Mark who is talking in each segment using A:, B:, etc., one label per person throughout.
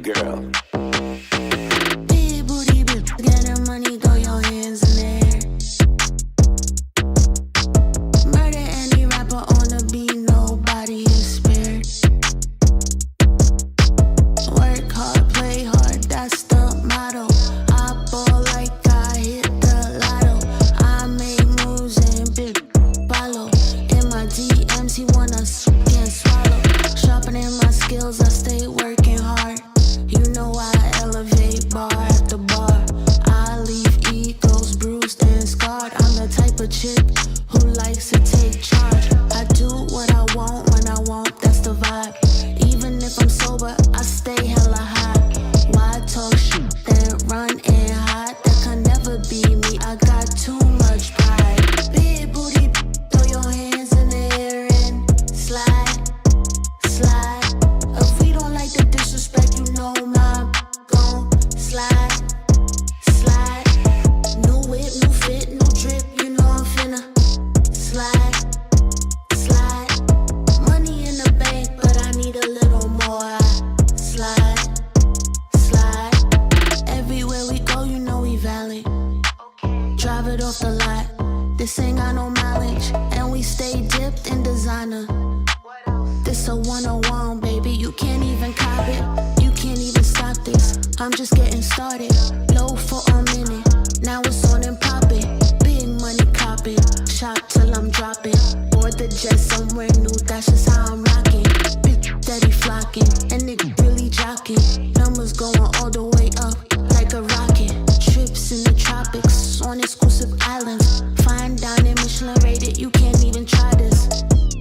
A: girl.
B: Big booty bitch, getting money, throw your hands in the air. Murder any rapper on the beat, nobody is spared. Work hard, play hard, that's the motto. I ball like I hit the lotto. I make moves and big follow. In my DMs, he wanna can't swallow. Sharpening my skills, I stay working hard. You know I elevate bar after bar. I leave egos bruised and scarred. I'm the type of chick who likes to take charge. I do what I want when I want, that's the vibe. Even if I'm sober, I stay hella high. Why talk shit, then run and hide? That can never be me, I got too much pride. Big booty, throw your hands in the air and slide, slide. If we don't like the disrespect, you know my gon' slide, slide. New whip, new fit, new drip, you know I'm finna slide, slide. Money in the bank, but I need a little more. I slide, slide. Everywhere we go, you know we valid. Drive it off the lot. This ain't got no mileage, and we stay dipped in designer. This a 101, baby, you can't even cop it. You can't even stop this, I'm just getting started. Low for a minute, now it's on and poppin'. Big money copping, shop till I'm dropping. Board the jet somewhere new, that's just how I'm rocking. Bitch steady flocking, and nigga really jocking. Numbers going all the way up, like a rocket. Trips in the tropics, on exclusive islands. Fine dining, Michelin rated, you can't even try this.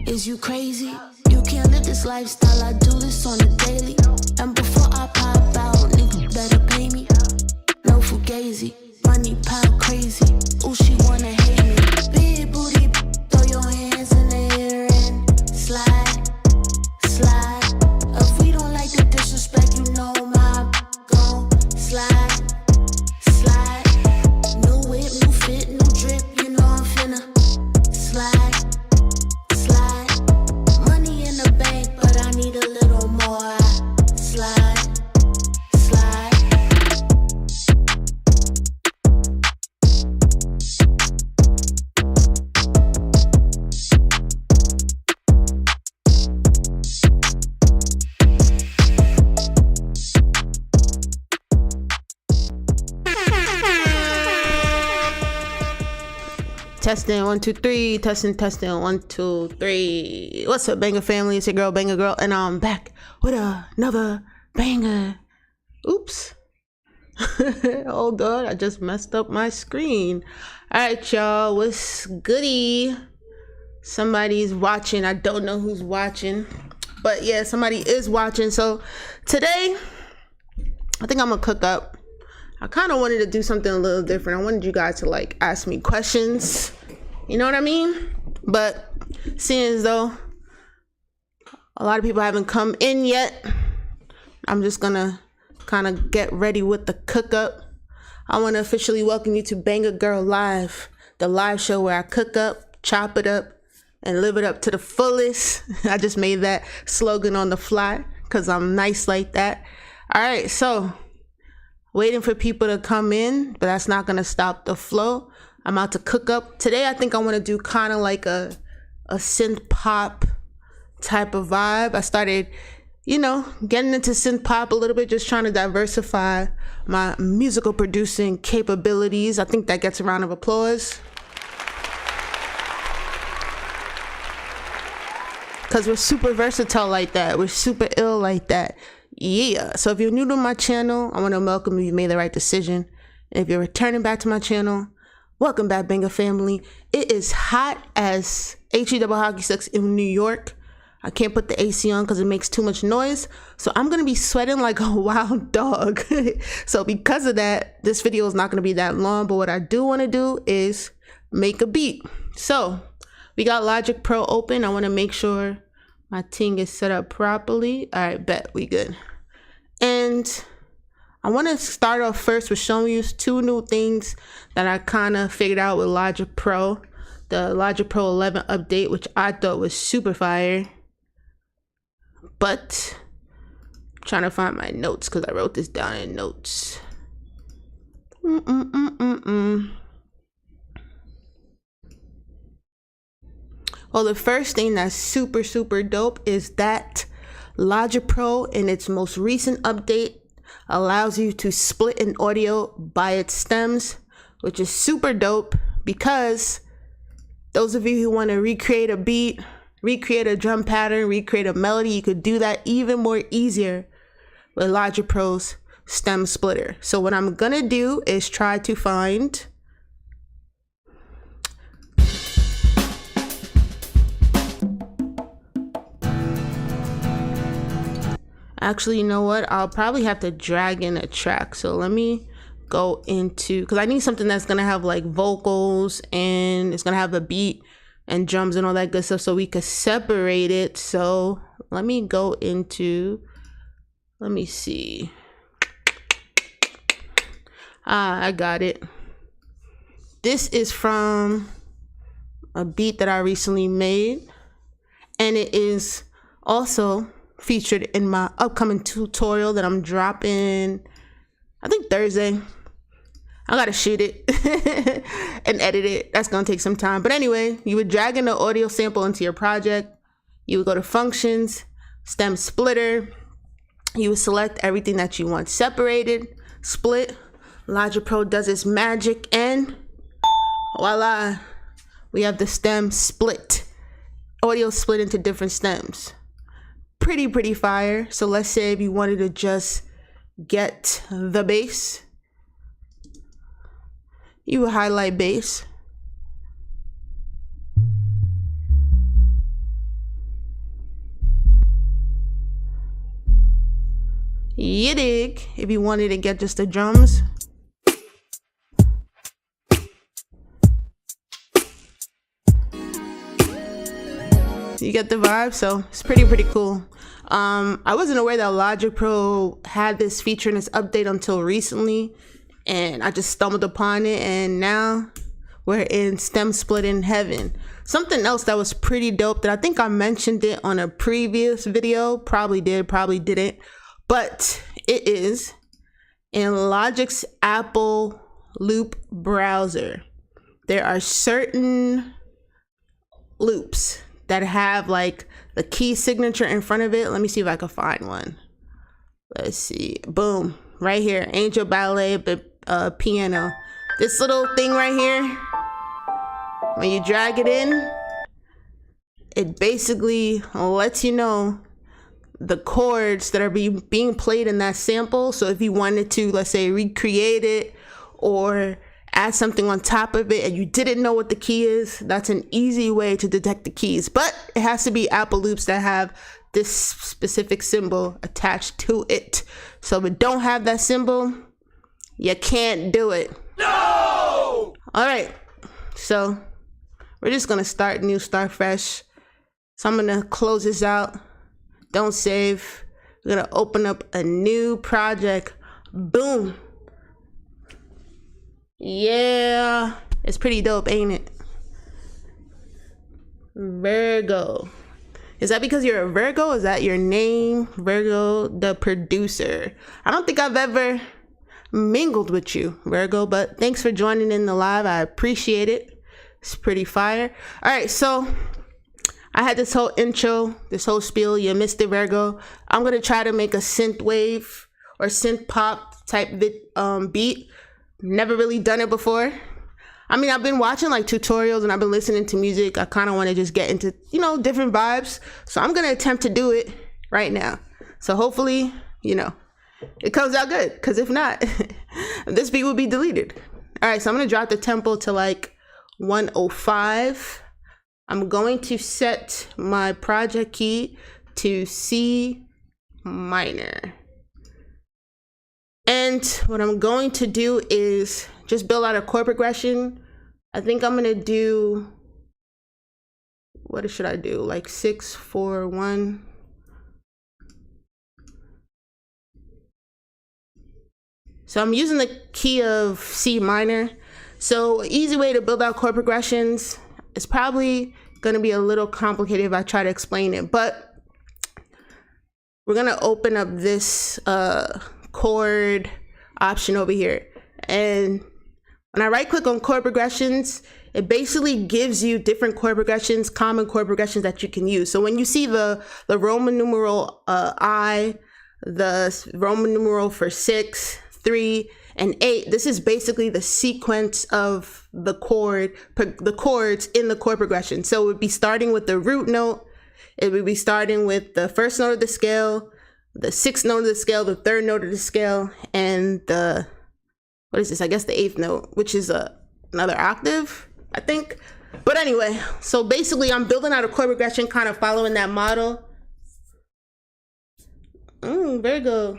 B: Is you crazy? You can't live this lifestyle, I do this on a daily. And before I pop out, nigga better pay me. No fugazi, money pile crazy. Ooh, she wanna hate me. Big booty, throw your hands in the air and slide, slide. If we don't like the disrespect, you know my gon' slide, slide. New whip, new fit, new drip, you know I'm finna slide, slide. Money in the bank, but I need a little more. I slide, slide.
C: Testing 1 2 3. Testing 1 2 3. What's up, banger family? It's your girl Banger Girl, and I'm back with another banger. Oops. Hold on, I just messed up my screen. All right, y'all, what's goody? Somebody's watching. I don't know who's watching, but yeah, somebody is watching. So today, I think I'm gonna cook up. I kind of wanted to do something a little different. I wanted you guys to like ask me questions. You know what I mean? But seeing as though a lot of people haven't come in yet, I'm just gonna kind of get ready with the cook up. I want to officially welcome you to Banger Girl Live, the live show where I cook up, chop it up, and live it up to the fullest. I just made that slogan on the fly because I'm nice like that. All right, so waiting for people to come in, but that's not gonna stop the flow. I'm about to cook up. Today I think I want to do kind of like a synth pop type of vibe. I started, you know, getting into synth pop a little bit, just trying to diversify my musical producing capabilities. I think that gets a round of applause. Because we're super versatile like that. We're super ill like that. Yeah. So if you're new to my channel, I want to welcome you. You made the right decision. And if you're returning back to my channel, welcome back, Banger family. It is hot as HE double hockey sticks in New York. I can't put the AC on because it makes too much noise. So I'm going to be sweating like a wild dog. So because of that, this video is not going to be that long. But what I do want to do is make a beat. So we got Logic Pro open. I want to make sure my thing is set up properly. All right, bet we good. And I want to start off first with showing you two new things that I kind of figured out with Logic Pro. The Logic Pro 11 update, which I thought was super fire. But Trying to find my notes because I wrote this down in notes. Well, the first thing that's super dope is that Logic Pro in its most recent update allows you to split an audio by its stems, which is super dope because those of you who want to recreate a beat, recreate a drum pattern, recreate a melody, you could do that even more easier with Logic Pro's stem splitter. So what I'm gonna do is try to find actually, you know what? I'll probably have to drag in a track. So let me go into, because I need something that's gonna have like vocals and it's gonna have a beat and drums and all that good stuff so we could separate it. So let me go into, let me see. I got it. This is from a beat that I recently made, and it is also featured in my upcoming tutorial that I'm dropping, I think Thursday. I gotta shoot it and edit it. That's gonna take some time. But anyway, you would drag in the audio sample into your project. You would go to functions, stem splitter. You would select everything that you want separated, split. Logic Pro does its magic and voila, we have the stem split. Audio split into different stems. Pretty fire. So let's say if you wanted to just get the bass, you would highlight bass. You dig? If you wanted to get just the drums, you get the vibe. So it's pretty cool. I wasn't aware that Logic Pro had this feature in its update until recently, and I just stumbled upon it, and now we're in stem splitting heaven. Something else that was pretty dope that I think I mentioned it on a previous video, probably did, probably didn't, but it is in Logic's Apple Loop browser. There are certain loops that have like the key signature in front of it. Let me see if I can find one. Let's see. Boom. Right here. Angel Ballet piano. This little thing right here, when you drag it in, it basically lets you know the chords that are being played in that sample. So if you wanted to, let's say, recreate it or add something on top of it and you didn't know what the key is, that's an easy way to detect the keys. But it has to be Apple loops that have this specific symbol attached to it. So if it don't have that symbol, you can't do it. No! All right, so we're just gonna start new, start fresh. So I'm gonna close this out. Don't save. We're gonna open up a new project. Boom. Yeah, it's pretty dope, ain't it? Virgo. Is that because you're a Virgo? Is that your name? Virgo, the producer. I don't think I've ever mingled with you, Virgo, but thanks for joining in the live. I appreciate it. It's pretty fire. All right, so I had this whole intro, this whole spiel. You missed it, Virgo. I'm gonna try to make a synth wave or synth pop type beat. Never really done it before. I mean, I've been watching like tutorials and I've been listening to music. I kind of want to just get into, you know, different vibes. So I'm going to attempt to do it right now. So hopefully, you know, it comes out good. Because if not, this beat will be deleted. All right, so I'm going to drop the tempo to like 105. I'm going to set my project key to C minor. And what I'm going to do is just build out a chord progression. I think I'm gonna do, what should I do? Like 6, 4, 1. So I'm using the key of C minor. So easy way to build out chord progressions. It's probably gonna be a little complicated if I try to explain it, but we're gonna open up this chord option over here. And when I right click on chord progressions, it basically gives you different chord progressions, common chord progressions that you can use. So when you see the Roman numeral I, the Roman numeral for 6, 3, and 8, this is basically the sequence of the chords in the chord progression. So it would be starting with the root note, it would be starting with the first note of the scale, the 6th note of the scale, the 3rd note of the scale, and the, what is this? I guess the 8th note, which is another octave, I think. But anyway, so basically I'm building out a chord progression kind of following that model. Virgo.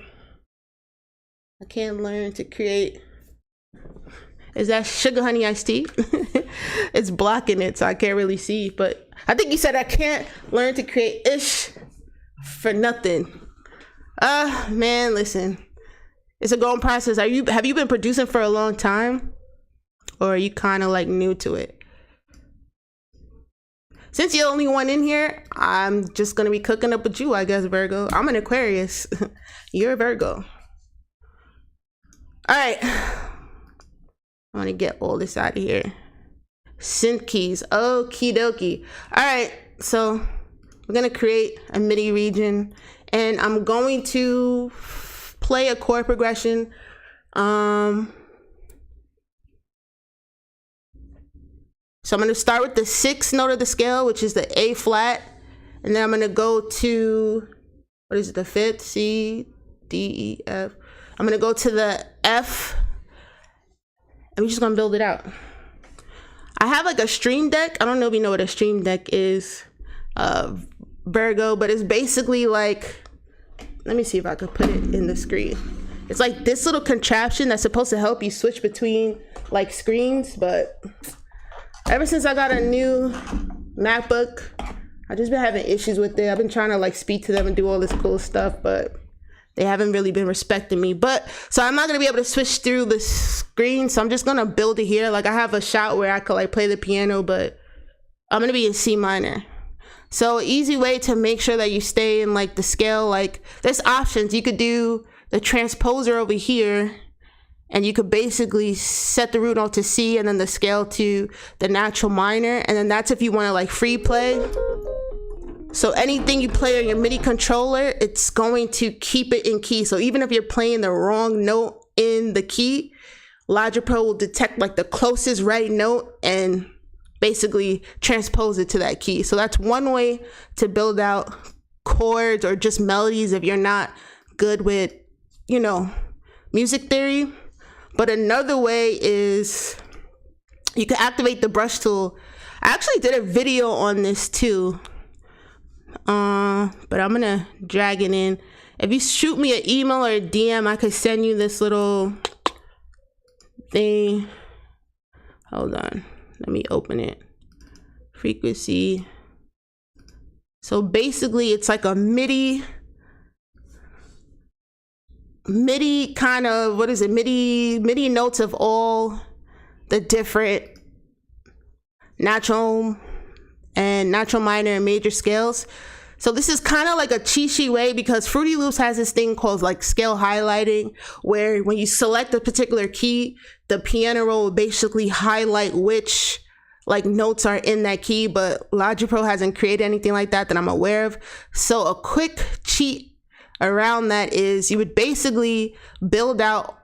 C: I can't learn to create. Is that sugar honey iced tea? It's blocking it, so I can't really see. But I think you said I can't learn to create ish for nothing. Man, listen. It's a growing process. Have you been producing for a long time? Or are you kind of like new to it? Since you're the only one in here, I'm just gonna be cooking up with you, I guess, Virgo. I'm an Aquarius. You're a Virgo. All right. I want to get all this out of here. Synth keys. Okie dokie. All right. So we're going to create a MIDI region, and I'm going to play a chord progression. So I'm going to start with the 6th note of the scale, which is the A flat. And then I'm going to go to, what is it, the 5th? C, D, E, F. I'm going to go to the F. And we're just going to build it out. I have like a stream deck. I don't know if you know what a stream deck is, Virgo, but it's basically like, let me see if I could put it in the screen. It's like this little contraption that's supposed to help you switch between like screens, but ever since I got a new MacBook, I've just been having issues with it. I've been trying to like speak to them and do all this cool stuff, but they haven't really been respecting me. But so I'm not gonna be able to switch through the screen, so I'm just gonna build it here. Like I have a shot where I could like play the piano, but I'm gonna be in C minor. So easy way to make sure that you stay in like the scale, like there's options. You could do the transposer over here, and you could basically set the root note to C and then the scale to the natural minor, and then that's if you want to like free play. So anything you play on your MIDI controller, it's going to keep it in key. So even if you're playing the wrong note in the key, Logic Pro will detect like the closest right note and basically transpose it to that key. So that's one way to build out chords or just melodies if you're not good with, you know, music theory. But another way is you can activate the brush tool. I actually did a video on this too. But I'm gonna drag it in. If you shoot me an email or a DM, I could send you this little thing. Hold on, let me open it. Frequency. So basically it's like a MIDI kind of, what is it? MIDI notes of all the different natural minor and major scales. So this is kind of like a cheat way, because Fruity Loops has this thing called like scale highlighting, where when you select a particular key, the piano roll will basically highlight which like notes are in that key, but Logic Pro hasn't created anything like that I'm aware of. So a quick cheat around that is you would basically build out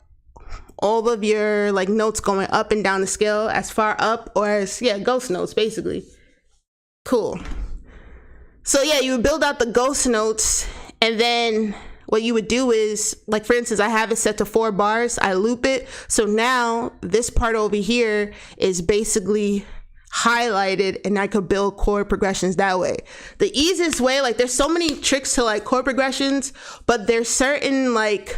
C: all of your like notes going up and down the scale, as far up or as, yeah, ghost notes basically. Cool. So yeah, you would build out the ghost notes, and then what you would do is, like for instance, I have it set to 4 bars, I loop it. So now this part over here is basically highlighted, and I could build chord progressions that way. The easiest way, like there's so many tricks to like chord progressions, but there's certain like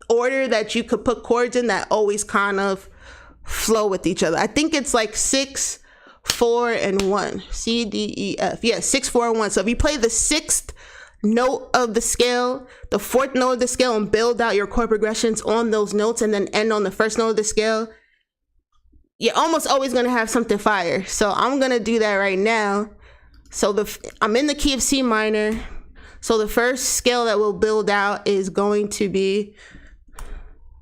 C: order that you could put chords in that always kind of flow with each other. I think it's like 6, 4, and 1. C, D, E, F. Yeah, 6, 4, and 1. So if you play the 6th note of the scale, the 4th note of the scale, and build out your chord progressions on those notes, and then end on the 1st note of the scale, you're almost always gonna have something fire. So I'm gonna do that right now. So I'm in the key of C minor. So the first scale that we'll build out is going to be,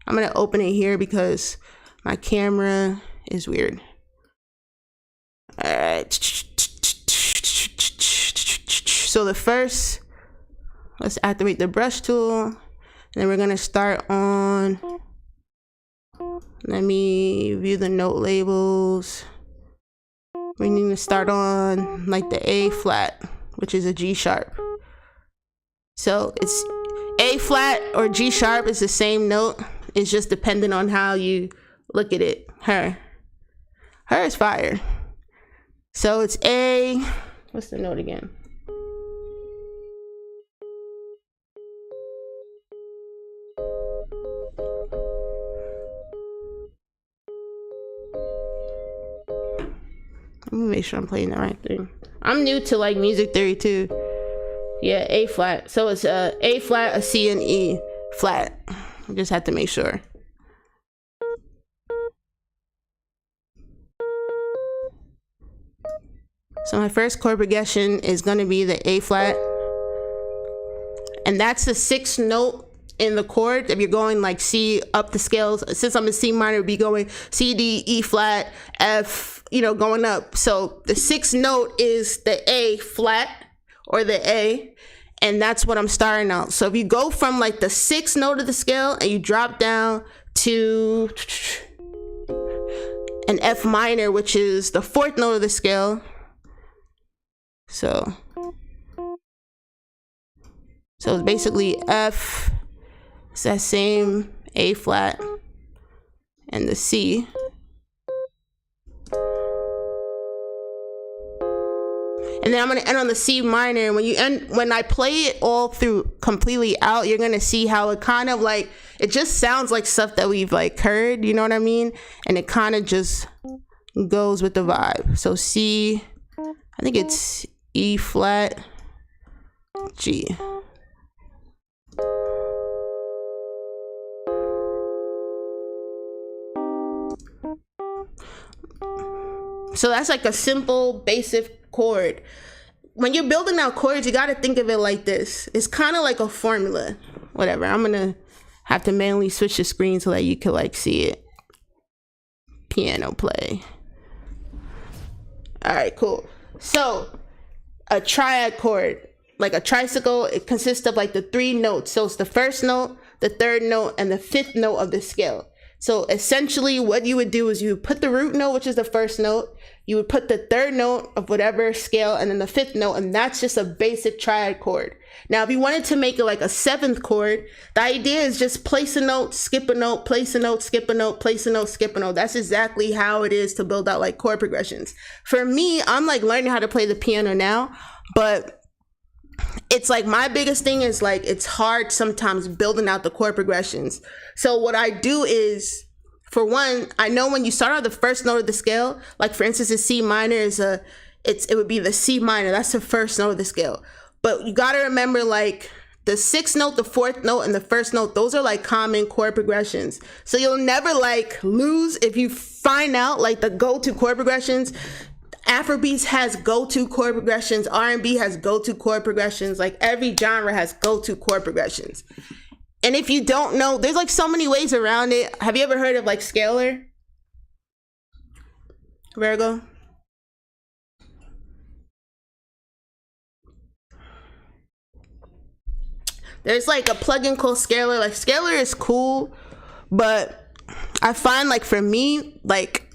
C: I'm gonna open it here because my camera is weird. All right. So the first, let's activate the brush tool. And then we're gonna start on, let me view the note labels. We need to start on like the A flat, which is a G sharp. So it's A flat or G sharp is the same note. It's just dependent on how you look at it. Her is fire. So it's A, what's the note again? Let me make sure I'm playing the right thing. I'm new to like music theory too. Yeah, A flat. So it's a A flat, a C, and E flat. I just have to make sure. So my first chord progression is gonna be the A flat. And that's the sixth note in the chord. If you're going like C up the scales, since I'm in C minor, it'd be going C, D, E flat, F, you know, going up. So the sixth note is the A flat or the A, and that's what I'm starting out. So if you go from like the sixth note of the scale and you drop down to an F minor, which is the fourth note of the scale. So it's basically F, it's that same A flat and the C. And then I'm gonna end on the C minor. When I play it all through completely out, you're gonna see how it kind of like, it just sounds like stuff that we've like heard, you know what I mean? And it kind of just goes with the vibe. So C, I think it's E flat, G. So that's like a simple basic chord. When you're building out chords, you got to think of it like this. It's kind of like a formula. Whatever. I'm going to have to manually switch the screen so that you can like see it. Piano play. All right, cool. So a triad chord, like a tricycle, it consists of like the three notes. So it's the first note, the third note, and the fifth note of the scale. So essentially what you would do is you would put the root note, which is the first note, you would put the third note of whatever scale, and then the fifth note, and that's just a basic triad chord. Now, if you wanted to make it like a seventh chord, the idea is just place a note, skip a note, place a note, skip a note, place a note, skip a note. That's exactly how it is to build out like chord progressions. For me, I'm like learning how to play the piano now, but it's like my biggest thing is like it's hard sometimes building out the chord progressions. So what I do is, for one, I know when you start out the first note of the scale, like for instance, a C minor is it would be the C minor. That's the first note of the scale. But you got to remember like the sixth note, the fourth note, and the first note, those are like common chord progressions. So you'll never like lose if you find out like the go-to chord progressions. Afrobeats has go-to chord progressions. R&B has go-to chord progressions. Like every genre has go-to chord progressions. And if you don't know, there's like so many ways around it. Have you ever heard of like scalar? Virgo? There's like a plugin called Scalar. Like Scalar is cool, but I find like for me, like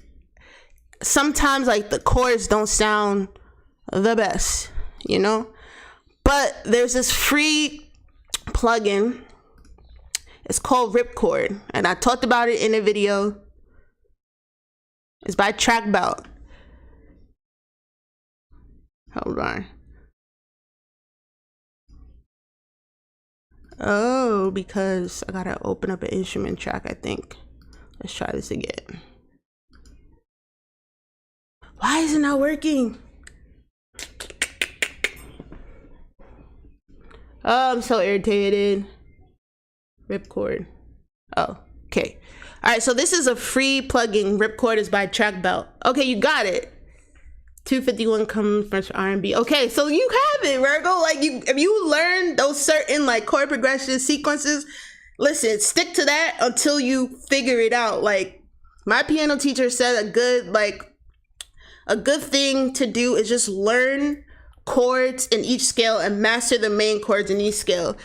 C: sometimes like the chords don't sound the best, you know? But there's this free plugin. It's called Ripchord, and I talked about it in a video. It's by Trackbelt. Hold on. Oh, because I gotta open up an instrument track, I think. Let's try this again. Why is it not working? Oh, I'm so irritated. Ripchord. Oh, okay. All right, so this is a free plugin. Ripchord is by Trackbelt. Okay, you got it. 251 comes from R&B. Okay, so you have it, Virgo. Like, if you learn those certain like chord progression sequences, listen, stick to that until you figure it out. Like, my piano teacher said a good thing to do is just learn chords in each scale and master the main chords in each scale.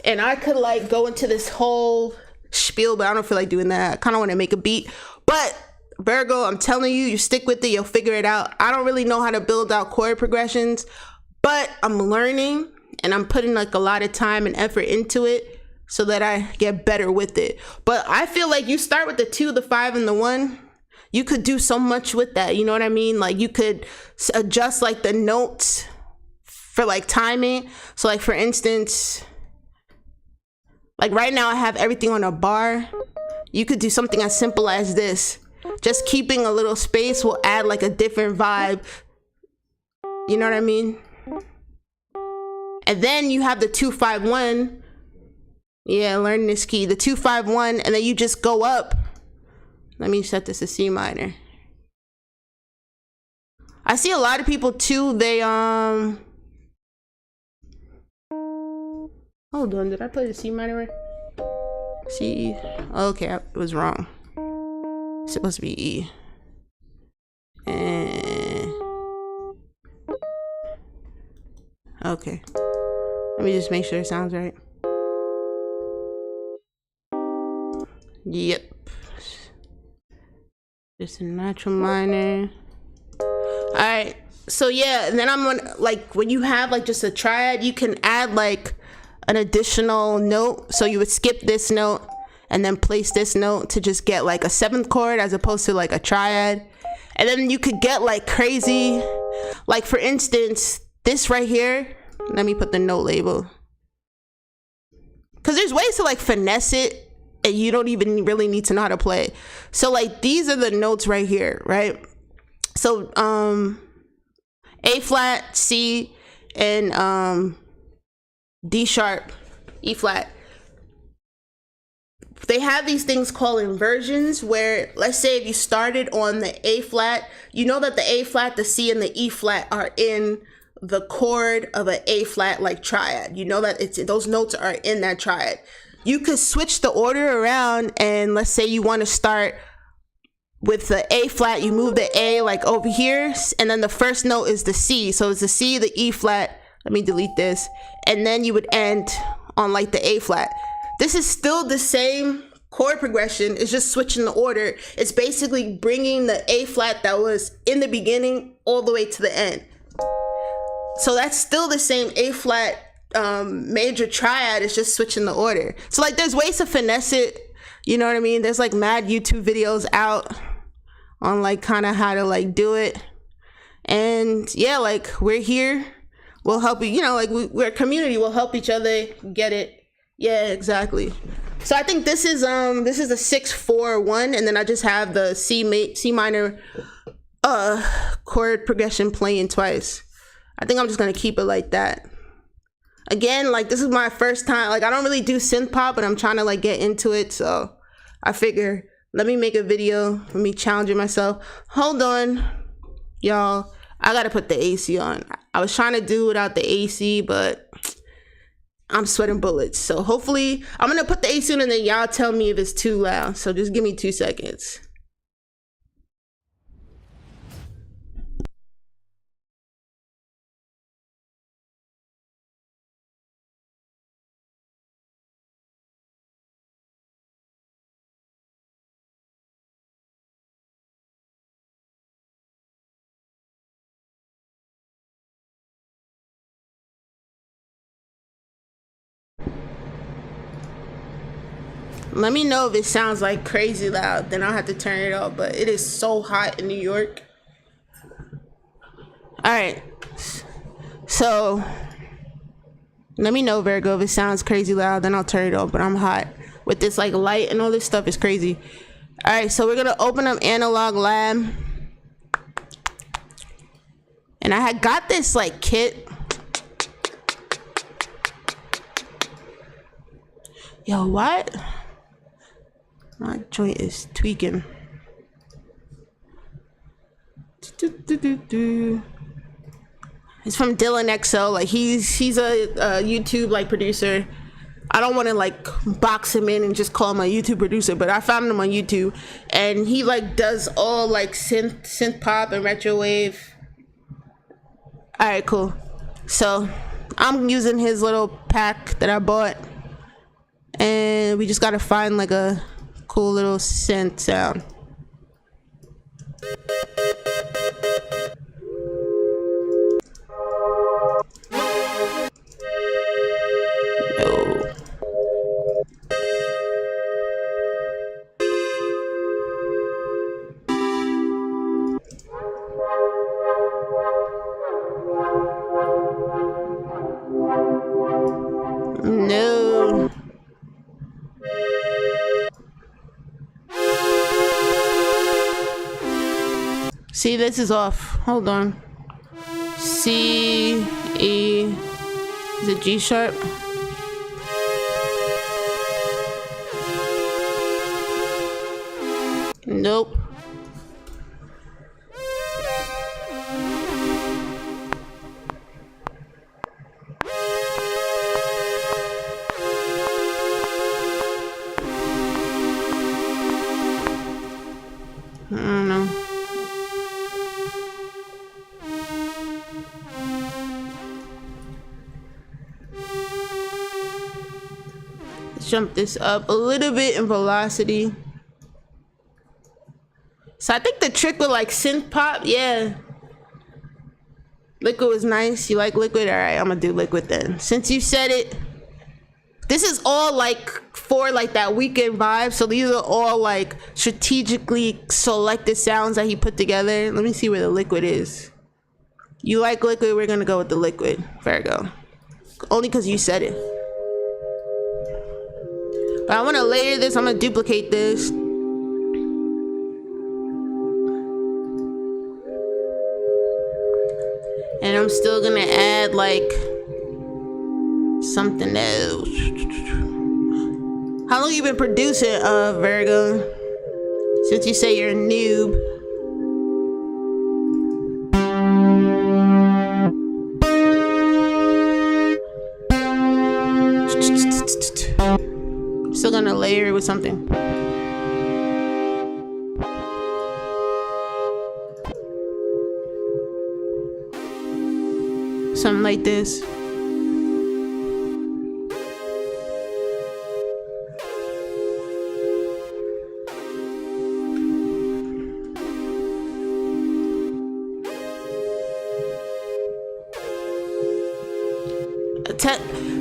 C: And I could like go into this whole spiel, but I don't feel like doing that. I kind of want to make a beat. But Virgo, I'm telling you, you stick with it, you'll figure it out. I don't really know how to build out chord progressions, but I'm learning and I'm putting like a lot of time and effort into it so that I get better with it. But I feel like you start with the 2, the 5, and the 1. You could do so much with that. You know what I mean? Like, you could adjust like the notes for like timing. So like, for instance, like right now I have everything on a bar. You could do something as simple as this. Just keeping a little space will add like a different vibe. You know what I mean? And then you have the 2-5-1. Yeah, learning this key. The 2-5-1, and then you just go up. Let me set this to C minor. I see a lot of people too, they hold on, did I play the C minor right? C, okay, it was wrong. It's supposed to be E. And okay, let me just make sure it sounds right. Yep, just a natural minor. All right, so yeah, and then I'm gonna, like, when you have like just a triad, you can add like an additional note. So you would skip this note and then place this note to just get like a 7th chord as opposed to like a triad. And then you could get like crazy, like for instance, this right here. Let me put the note label. Cause there's ways to like finesse it and you don't even really need to know how to play. So like, these are the notes right here, right? So A flat, C, and D sharp, E flat. They have these things called inversions where, let's say if you started on the A flat, you know that the A flat, the C, and the E flat are in the chord of an A flat like triad. You know that those notes are in that triad. You could switch the order around, and let's say you want to start with the A flat, you move the A like over here, and then the first note is the C. So it's the C, the E flat. Let me delete this. And then you would end on like the A flat. This is still the same chord progression. It's just switching the order. It's basically bringing the A flat that was in the beginning all the way to the end. So that's still the same A flat major triad. It's just switching the order. So like, there's ways to finesse it. You know what I mean? There's like mad YouTube videos out on like kind of how to like do it. And yeah, like, we're here. We'll help you. You know, like, we're a community. We'll help each other get it. Yeah, exactly. So I think this is the 6-4-1, and then I just have the C minor chord progression playing twice. I think I'm just gonna keep it like that. Again, like, this is my first time. Like, I don't really do synth pop, but I'm trying to like get into it. So I figure, let me make a video for me challenging myself. Hold on, y'all. I gotta put the AC on. I was trying to do without the AC, but I'm sweating bullets. So hopefully, I'm gonna put the AC on and then y'all tell me if it's too loud. So just give me 2 seconds. Let me know if it sounds like crazy loud, then I'll have to turn it off, but it is so hot in New York. All right, so let me know, Virgo, if it sounds crazy loud, then I'll turn it off, but I'm hot. With this like light and all this stuff, is crazy. All right, so we're gonna open up Analog Lab. And I had got this like kit. Yo, what? My joint is tweaking. He's from Dylan XO. Like he's a YouTube like producer. I don't want to like box him in and just call him a YouTube producer, but I found him on YouTube, and he like does all like synth pop and retro wave. All right, cool. So I'm using his little pack that I bought, and we just gotta find like a cool little synth sound. No. See, this is off. Hold on. C, E, is it G sharp? Nope. I don't know. Let's jump this up a little bit in velocity. So I think the trick with like synth pop, yeah. Liquid was nice. You like liquid? All right, I'm gonna do liquid then. Since you said it, this is all like for like that weekend vibe. So these are all like strategically selected sounds that he put together. Let me see where the liquid is. You like liquid? We're gonna go with the liquid. Virgo. Only because you said it. But I want to layer this. I'm gonna duplicate this. And I'm still gonna add like something else. How long you been producing, Virgo? Since you say you're a noob. Still gonna layer it with something. Something like this.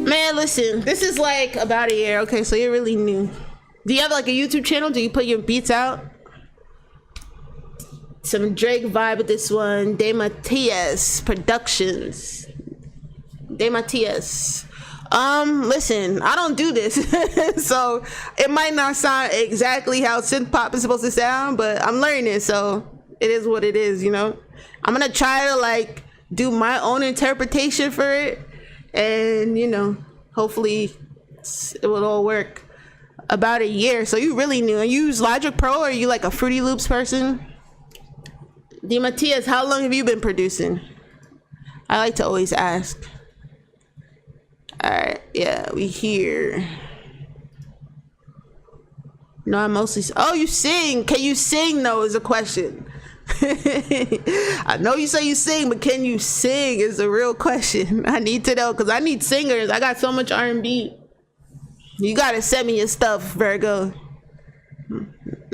C: Man, listen, this is like about a year. Okay, so you're really new. Do you have like a YouTube channel? Do you put your beats out? Some Drake vibe with this one. De Matias Productions. De Matias. Listen, I don't do this. So it might not sound exactly how synth pop is supposed to sound, but I'm learning, so it is what it is, you know? I'm gonna try to like do my own interpretation for it, and you know, hopefully it will all work. About a year, so you really new. And you use Logic Pro, or are you like a Fruity Loops person? D. Matias, how long have you been producing? I like to always ask. All right, yeah, we here. No, I mostly. Oh, you sing. Can you sing though? Is a question. I know you say you sing, but can you sing is a real question. I need to know, because I need singers. I got so much R&B. You gotta send me your stuff, Virgo.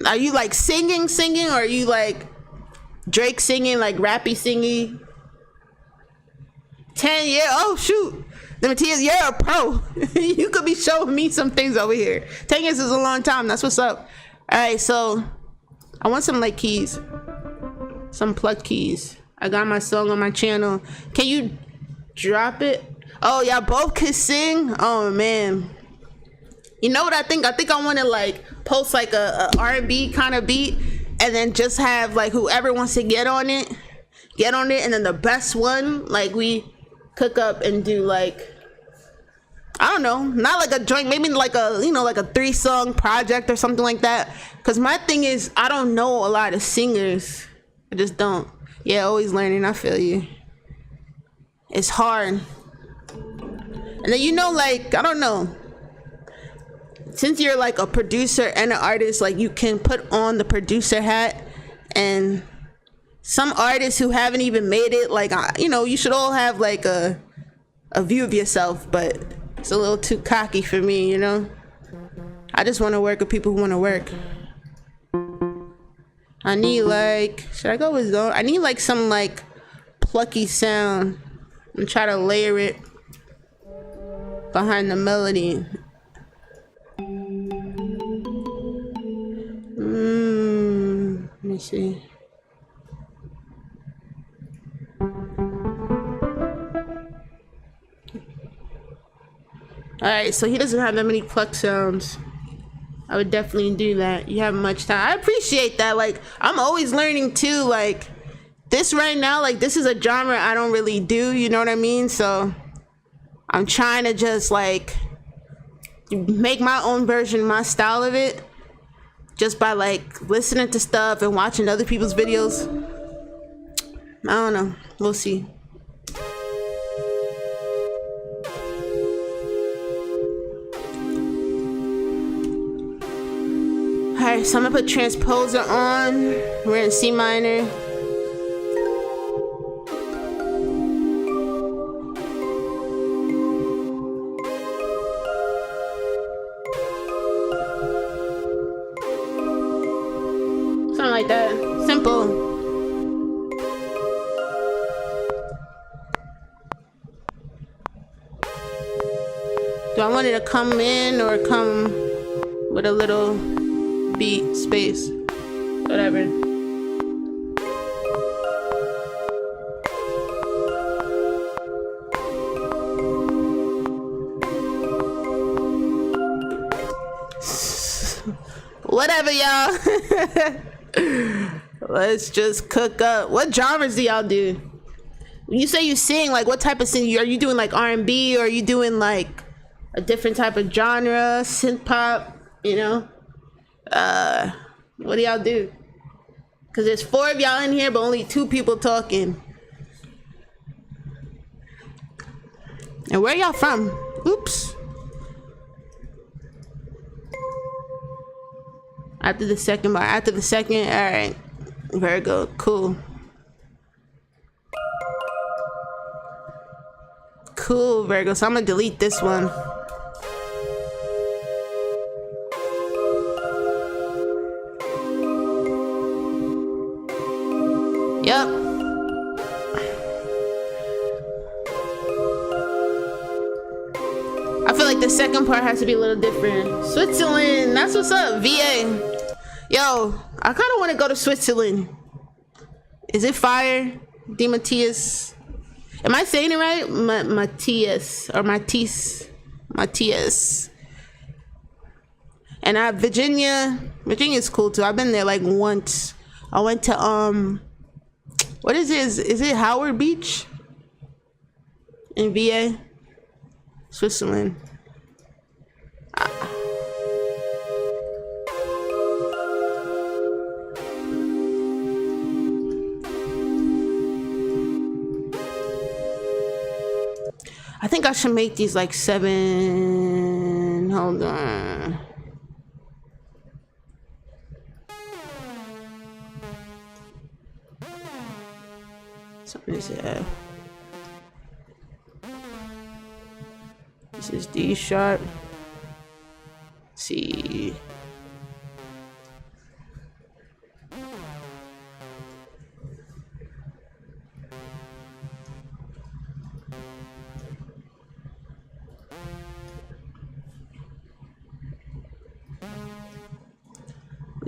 C: Are you like singing, or are you like Drake singing, like rappy singing? 10 years? Oh shoot. Matthias, you're a pro. You could be showing me some things over here. 10 years is a long time. That's what's up. All right, so I want some like keys, some plucked keys. I got my song on my channel. Can you drop it? Oh, y'all both can sing? Oh man. You know what I think? I think I want to like post like a R&B kind of beat, and then just have like whoever wants to get on it, and then the best one, like we cook up and do like, I don't know, not like a joint, maybe like a, you know, like a 3-song project or something like that. Cause my thing is, I don't know a lot of singers. I just don't. Yeah, always learning. I feel you. It's hard. And then, you know, like, I don't know. Since you're like a producer and an artist, like you can put on the producer hat, and some artists who haven't even made it, like, you know, you should all have like a view of yourself, but it's a little too cocky for me, you know? I just want to work with people who want to work. I need like, should I go with zone? I need like some like plucky sound and try to layer it behind the melody. Let me see. Alright, so he doesn't have that many pluck sounds. I would definitely do that. You have much time. I appreciate that. Like, I'm always learning too. Like, this right now, like, this is a genre I don't really do, you know what I mean? So I'm trying to just like make my own version, my style of it, just by like listening to stuff and watching other people's videos. I don't know. We'll see. Alright, so I'm gonna put transposer on. We're in C minor. Something like that. Simple. Do I want it to come in or come with a little beat space? Whatever. Whatever, y'all. Let's just cook up. What genres do y'all do? When you say you sing, like what type of singing? Are you doing like R&B, or are you doing like a different type of genre, synth pop, you know? What do y'all do? Because there's 4 of y'all in here, but only 2 people talking. And where y'all from? Oops. After the second bar. After the second, all right. Virgo, cool. Cool, Virgo. So I'm gonna delete this one. Yep. I feel like the second part has to be a little different. Switzerland, that's what's up. VA. Yo, I kind of want to go to Switzerland. Is it fire? D. Matthias. Am I saying it right? Matthias or Matisse. Matthias. And Virginia. Virginia's cool too. I've been there like once. I went to what is it? Is it Howard Beach? In VA? Switzerland. I think I should make these like 7. Hold on. Something is F. This is D sharp. C.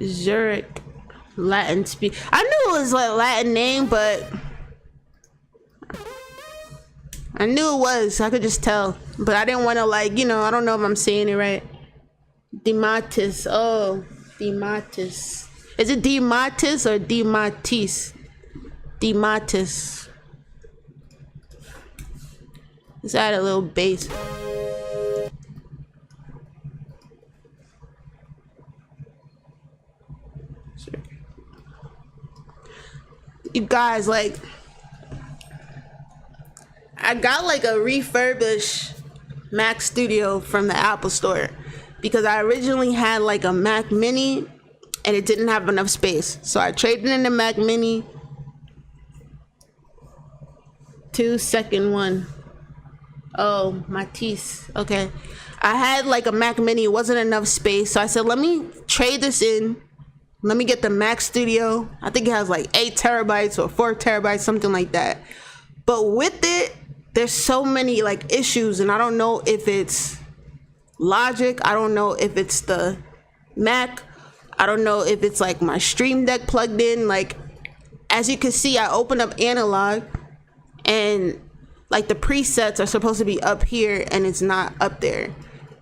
C: Zurich, Latin speak. I knew it was like a Latin name, but I knew it was. I could just tell, but I didn't want to like, you know. I don't know if I'm saying it right. Dematis. Oh, Dematis. Is it Dematis or Dematis? Dematis. Let's add a little bass. guys, like, I got like a refurbished Mac Studio from the Apple Store because I originally had like a Mac Mini and it didn't have enough space. So I traded in the Mac Mini. 2-second one. Oh, my teeth. Okay. I had like a Mac Mini, it wasn't enough space. So I said, let me trade this in. Let me get the Mac Studio. I think it has like 8 terabytes or 4 terabytes, something like that. But with it, there's so many like issues, and I don't know if it's Logic. I don't know if it's the Mac. I don't know if it's like my Stream Deck plugged in. Like, as you can see, I opened up Analog, and like the presets are supposed to be up here, and it's not up there.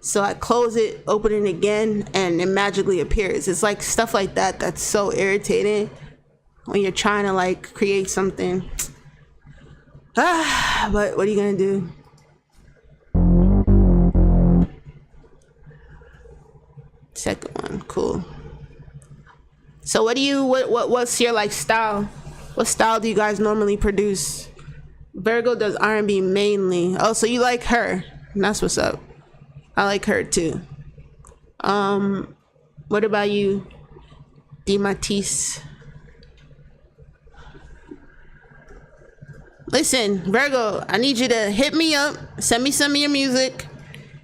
C: So I close it, open it again, and it magically appears. It's like stuff like that that's so irritating when you're trying to like create something. But what are you gonna do? Second one, cool. So what's your like style? What style do you guys normally produce? Virgo does R&B mainly. Oh, so you like her? That's what's up. I like her too. What about you, DeMatisse? Listen, Virgo, I need you to hit me up, send me some of your music,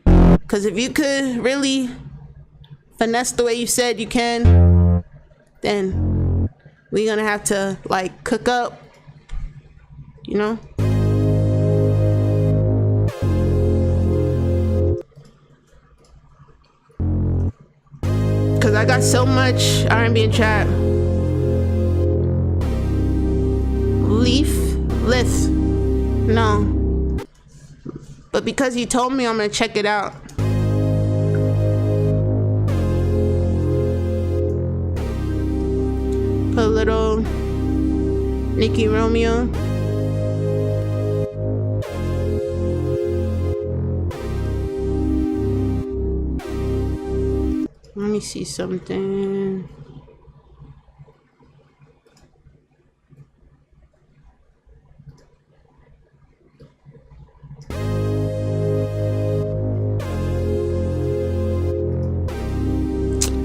C: because if you could really finesse the way you said you can, then we're gonna have to like cook up, you know? Because I got so much R&B and trap. Lith. No. But because you told me, I'm gonna check it out. Put a little Nicky Romeo. Let me see something.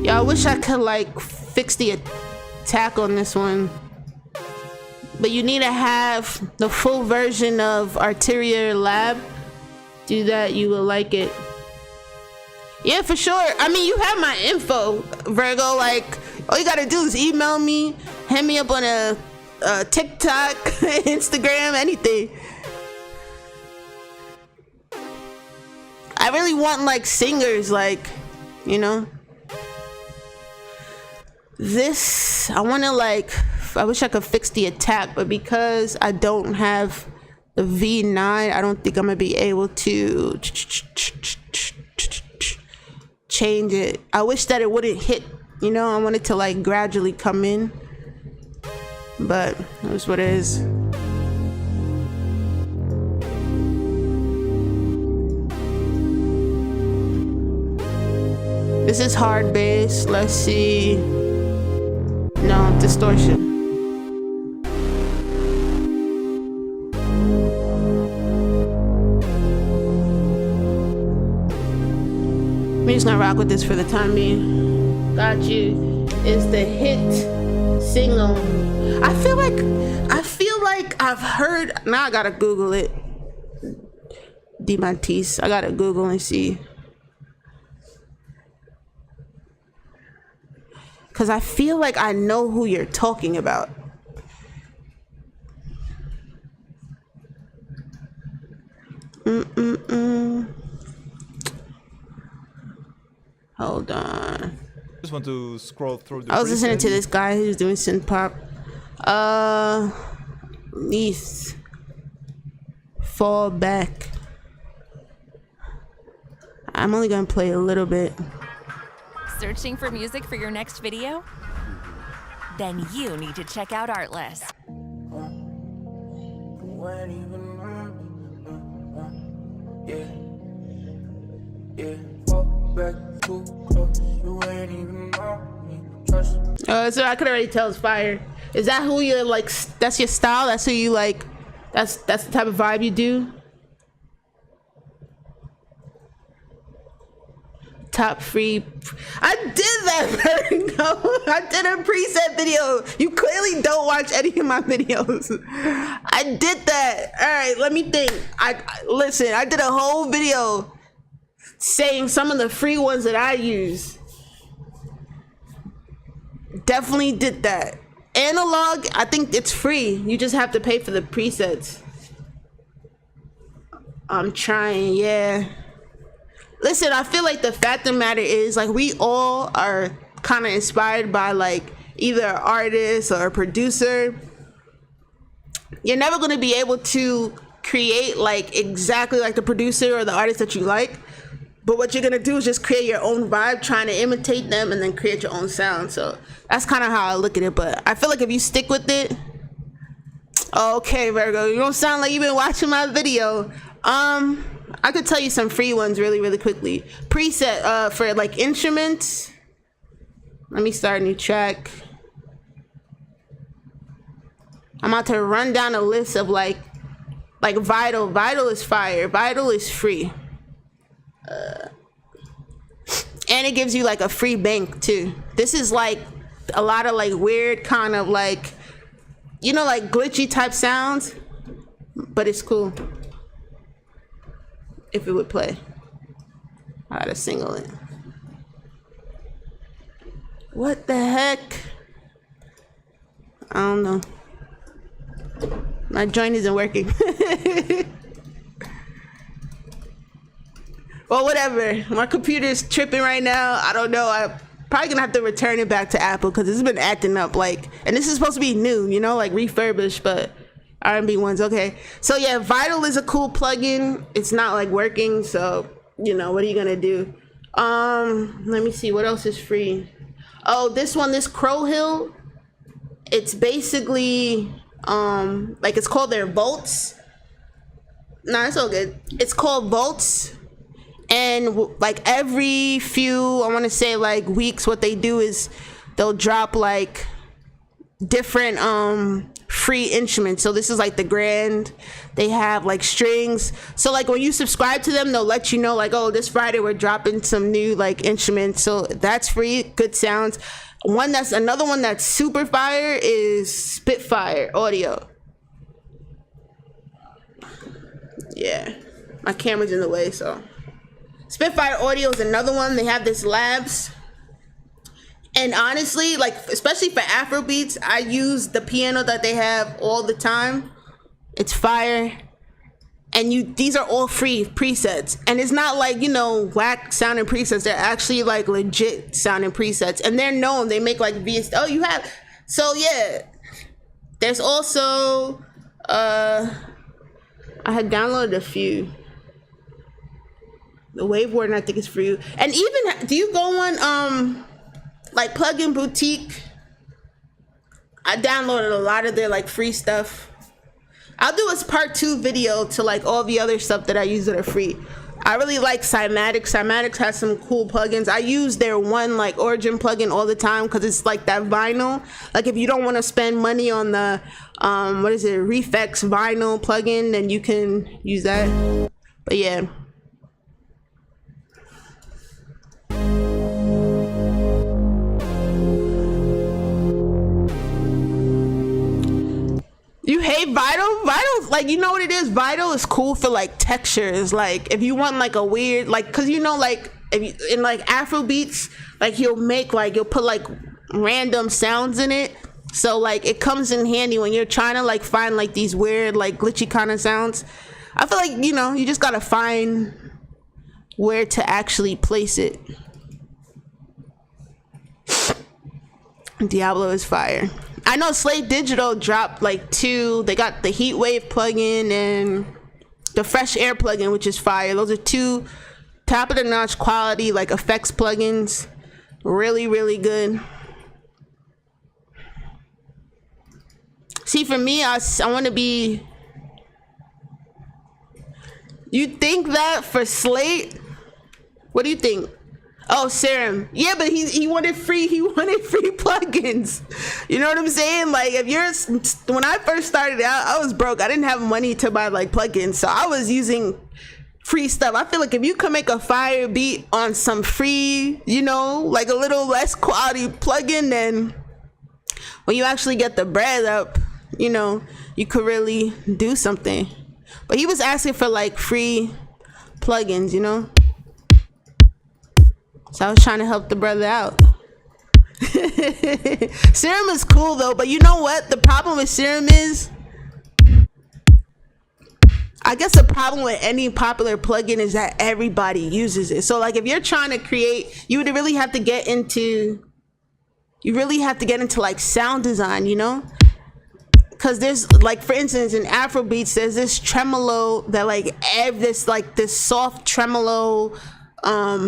C: Yeah, I wish I could like fix the attack on this one, but you need to have the full version of Arterial Lab. Do that, you will like it. Yeah, for sure. I mean, you have my info, Virgo. Like, all you gotta do is email me, hit me up on a TikTok, Instagram, anything. I really want like singers, like, you know. This, I wanna like, I wish I could fix the attack, but because I don't have the V9, I don't think I'm gonna be able to change it. I wish that it wouldn't hit, you know. I want it to like gradually come in, but that's what it is. This is hard bass. Let's see. No, distortion. We're just gonna rock with this for the time being. Got You is the hit single. I feel like I've heard. Now I gotta Google it. DeMatisse. I gotta Google and see. Cause I feel like I know who you're talking about. Hold on.
A: Just want to scroll through the
C: I was listening to this guy who's doing Synthpop. Leaf. Fall Back. I'm only gonna play a little bit.
D: Searching for music for your next video? Then you need to check out Artlist.
E: Yeah, walk back too close. You ain't even know me.
C: So I could already tell it's fire. Is that who you like? That's your style? That's who you like? That's the type of vibe you do? Top free. I did that, Virgo. I did a preset video. You clearly don't watch any of my videos. I did that. All right, let me think. Listen, I did a whole video saying some of the free ones that I use. Definitely did that. Analog, I think it's free. You just have to pay for the presets. I'm trying, yeah. Listen, I feel like the fact of the matter is, like, we all are kind of inspired by, like, either an artist or a producer. You're never going to be able to create, like, exactly like the producer or the artist that you like. But what you're going to do is just create your own vibe, trying to imitate them and then create your own sound. So that's kind of how I look at it. But I feel like if you stick with it... Okay, Virgo, you don't sound like you've been watching my video. I could tell you some free ones really quickly. Preset for like instruments. Let me start a new track. I'm about to run down a list of like Vital. Vital is fire. Vital is free. And it gives you like a free bank too. This is like a lot of like weird kind of like, you know, like glitchy type sounds, but it's cool. If it would play. I gotta single it. What the heck? I don't know. My joint isn't working. Well, whatever. My computer's tripping right now. I don't know. I'm probably gonna have to return it back to Apple because it's been acting up like, and this is supposed to be new, you know, like refurbished, but R&B ones, okay. So yeah, Vital is a cool plugin. It's not like working, so you know, what are you gonna do? Let me see, what else is free? Oh, this one, this Crow Hill. It's basically like it's called their Volts. Nah, it's all good. It's called Volts. And like every few, I want to say like weeks, what they do is they'll drop like different free instruments. So this is like the Grand. They have like strings. So like when you subscribe to them, they'll let you know like, oh, this Friday we're dropping some new like instruments. So that's free. Good sounds. Another one that's super fire is Spitfire Audio. Yeah, my camera's in the way, so. Spitfire Audio is another one. They have this Labs. And honestly, like, especially for Afro beats, I use the piano that they have all the time. It's fire. And these are all free presets. And it's not like, you know, whack sounding presets. They're actually like legit sounding presets. And they're known. They make like VS. Oh, you have. So yeah. There's also, I had downloaded a few. The Wave Warden, I think, is free. And even, do you go on like Plugin Boutique? I downloaded a lot of their like free stuff. I'll do a part 2 video to like all the other stuff that I use that are free. I really like Cymatics. Cymatics has some cool plugins. I use their one like Origin plugin all the time because it's like that vinyl. Like if you don't want to spend money on the what is it, Reflex vinyl plugin, then you can use that. But yeah. You hate Vital? Vital, like, you know what it is? Vital is cool for like textures. Like if you want like a weird, like, cause you know, like if you, in like Afro beats, like you'll put like random sounds in it. So like it comes in handy when you're trying to like find like these weird, like glitchy kind of sounds. I feel like, you know, you just gotta find where to actually place it. Diablo is fire. I know Slate Digital dropped like 2. They got the Heatwave plugin and the Fresh Air plugin, which is fire. Those are 2 top of the notch quality like effects plugins. Really, really good. See, for me, I want to be. You think that for Slate? What do you think? Oh, Serum. Yeah, but he wanted free. He wanted free plugins. You know what I'm saying? Like, if you're when I first started out, I was broke. I didn't have money to buy like plugins, so I was using free stuff. I feel like if you can make a fire beat on some free, you know, like a little less quality plugin, then when you actually get the bread up, you know, you could really do something. But he was asking for like free plugins, you know. So I was trying to help the brother out. Serum is cool though, but you know what? The problem with Serum is, I guess the problem with any popular plugin is that everybody uses it. So like if you're trying to create, you would really have to get into, like sound design, you know? Cause there's like, for instance, in Afrobeats, there's this tremolo that like, this soft tremolo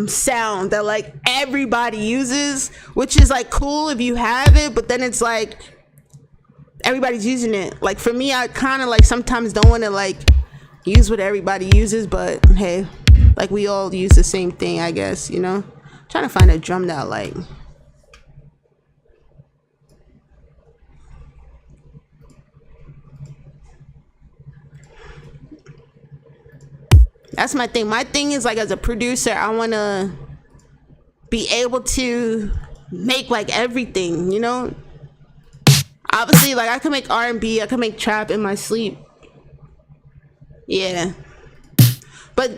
C: sound that like everybody uses, which is like cool if you have it, but then it's like everybody's using it. Like for me, I kind of like sometimes don't want to like use what everybody uses, but hey, like we all use the same thing, I guess, you know. I'm trying to find a drum that I like. That's my thing. My thing is like, as a producer, I want to be able to make like everything, you know. Obviously, like I can make R&B, I can make trap in my sleep. Yeah, but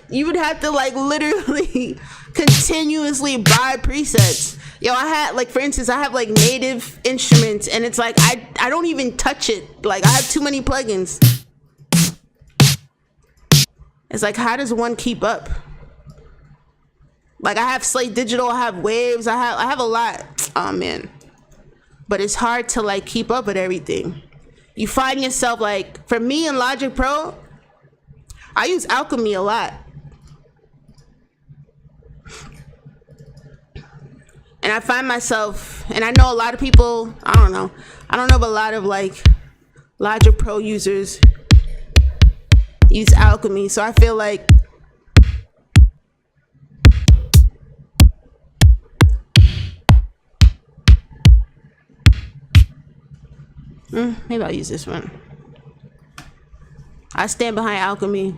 C: you would have to like literally continuously buy presets. Yo, I had like, for instance, I have like native instruments, and it's like I don't even touch it. Like I have too many plugins. It's like, how does one keep up? Like I have Slate Digital, I have Waves, I have a lot. Oh man, but it's hard to like keep up with everything. You find yourself like, for me in Logic Pro, I use Alchemy a lot. And I find myself, and I know a lot of people, I don't know if a lot of like Logic Pro users use Alchemy, so I feel like maybe I'll use this one. I stand behind Alchemy.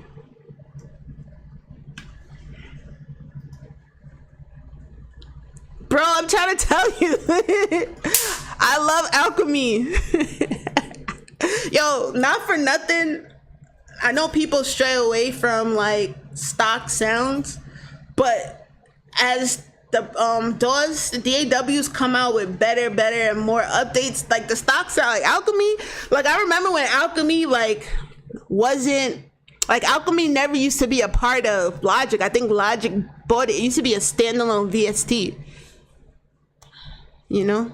C: Bro, I'm trying to tell you. I love Alchemy. Yo, not for nothing, I know people stray away from like stock sounds, but as the DAWs come out with better and more updates, like the stock sound, like Alchemy, like I remember when Alchemy like wasn't, like Alchemy never used to be a part of Logic. I think Logic bought it. It used to be a standalone VST, you know?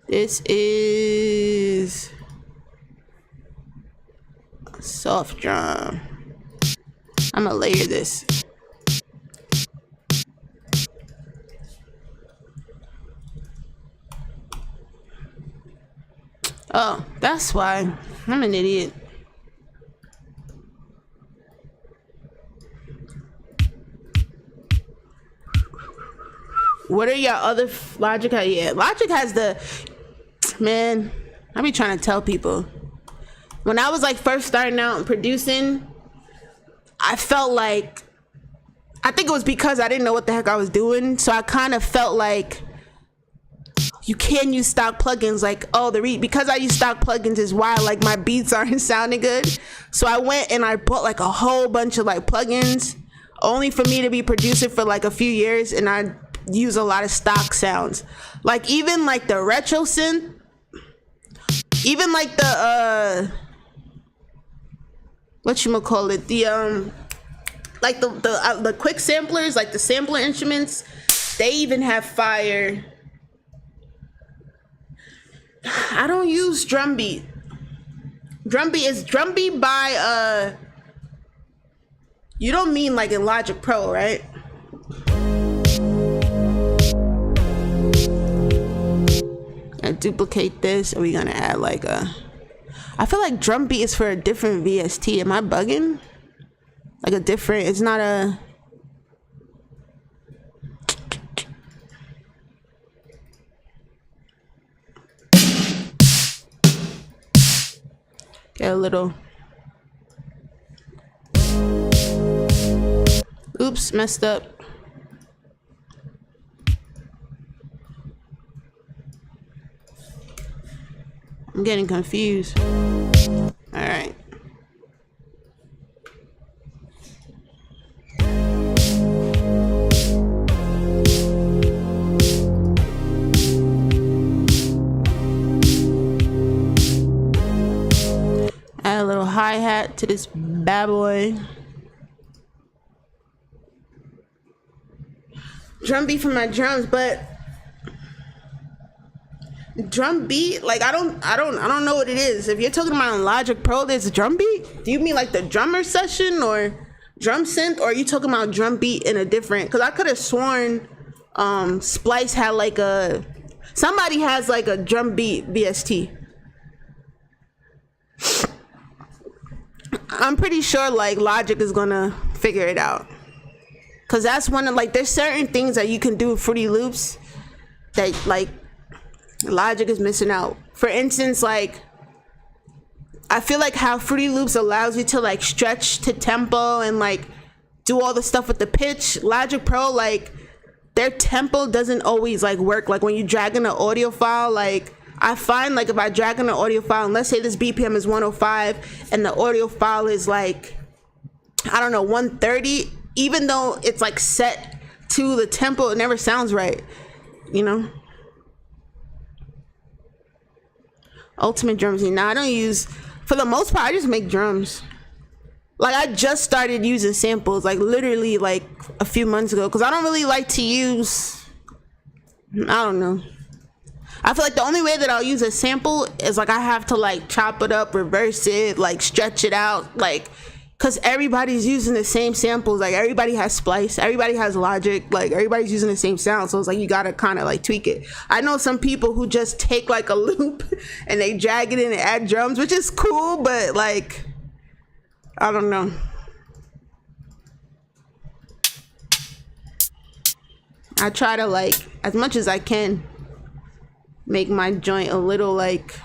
C: This is a soft drum. I'm gonna layer this. Oh, that's why. I'm an idiot. What are your other Logic? Yeah, Logic has the, man, I be trying to tell people. When I was like first starting out and producing, I felt like, I think it was because I didn't know what the heck I was doing. So I kind of felt like you can use stock plugins. Like, oh, because I use stock plugins is why like my beats aren't sounding good. So I went and I bought like a whole bunch of like plugins, only for me to be producing for like a few years, and I use a lot of stock sounds. Like even like the retro synth, even like the whatchamacallit, the like the quick samplers, like the sampler instruments, they even have fire. I don't use drum beat. Drum beat by you don't mean like in Logic Pro, right? I duplicate this, and we're gonna add like a I feel like drum beat is for a different VST. Am I bugging? Like a different, it's not a... Get a little... Oops, messed up. I'm getting confused. All right. Add a little hi-hat to this bad boy. Drum beat for my drums, but drum beat, like I don't know what it is. If you're talking about on Logic Pro, there's a drum beat. Do you mean like the drummer session or drum synth, or are you talking about drum beat in a different? Because I could have sworn Splice had like a, somebody has like a drum beat VST. I'm pretty sure like Logic is gonna figure it out. Cause that's one of like, there's certain things that you can do with Fruity Loops that like Logic is missing out. For instance, like I feel like how Fruity Loops allows you to like stretch to tempo and like do all the stuff with the pitch. Logic Pro, like their tempo doesn't always like work. Like when you drag in an audio file, like I find like if I drag in an audio file, and let's say this BPM is 105 and the audio file is like, I don't know, 130, even though it's like set to the tempo, it never sounds right, you know? Ultimate drums. Now I don't use, for the most part, I just make drums. Like I just started using samples, like literally like a few months ago, because I don't really like to use, I don't know. I feel like the only way that I'll use a sample is like I have to like chop it up, reverse it, like stretch it out, like, because everybody's using the same samples. Like everybody has Splice, everybody has Logic, like everybody's using the same sound, so it's like you gotta kind of like tweak it. I know some people who just take like a loop and they drag it in and add drums, which is cool, but like I don't know. I try to like, as much as I can, make my joint a little like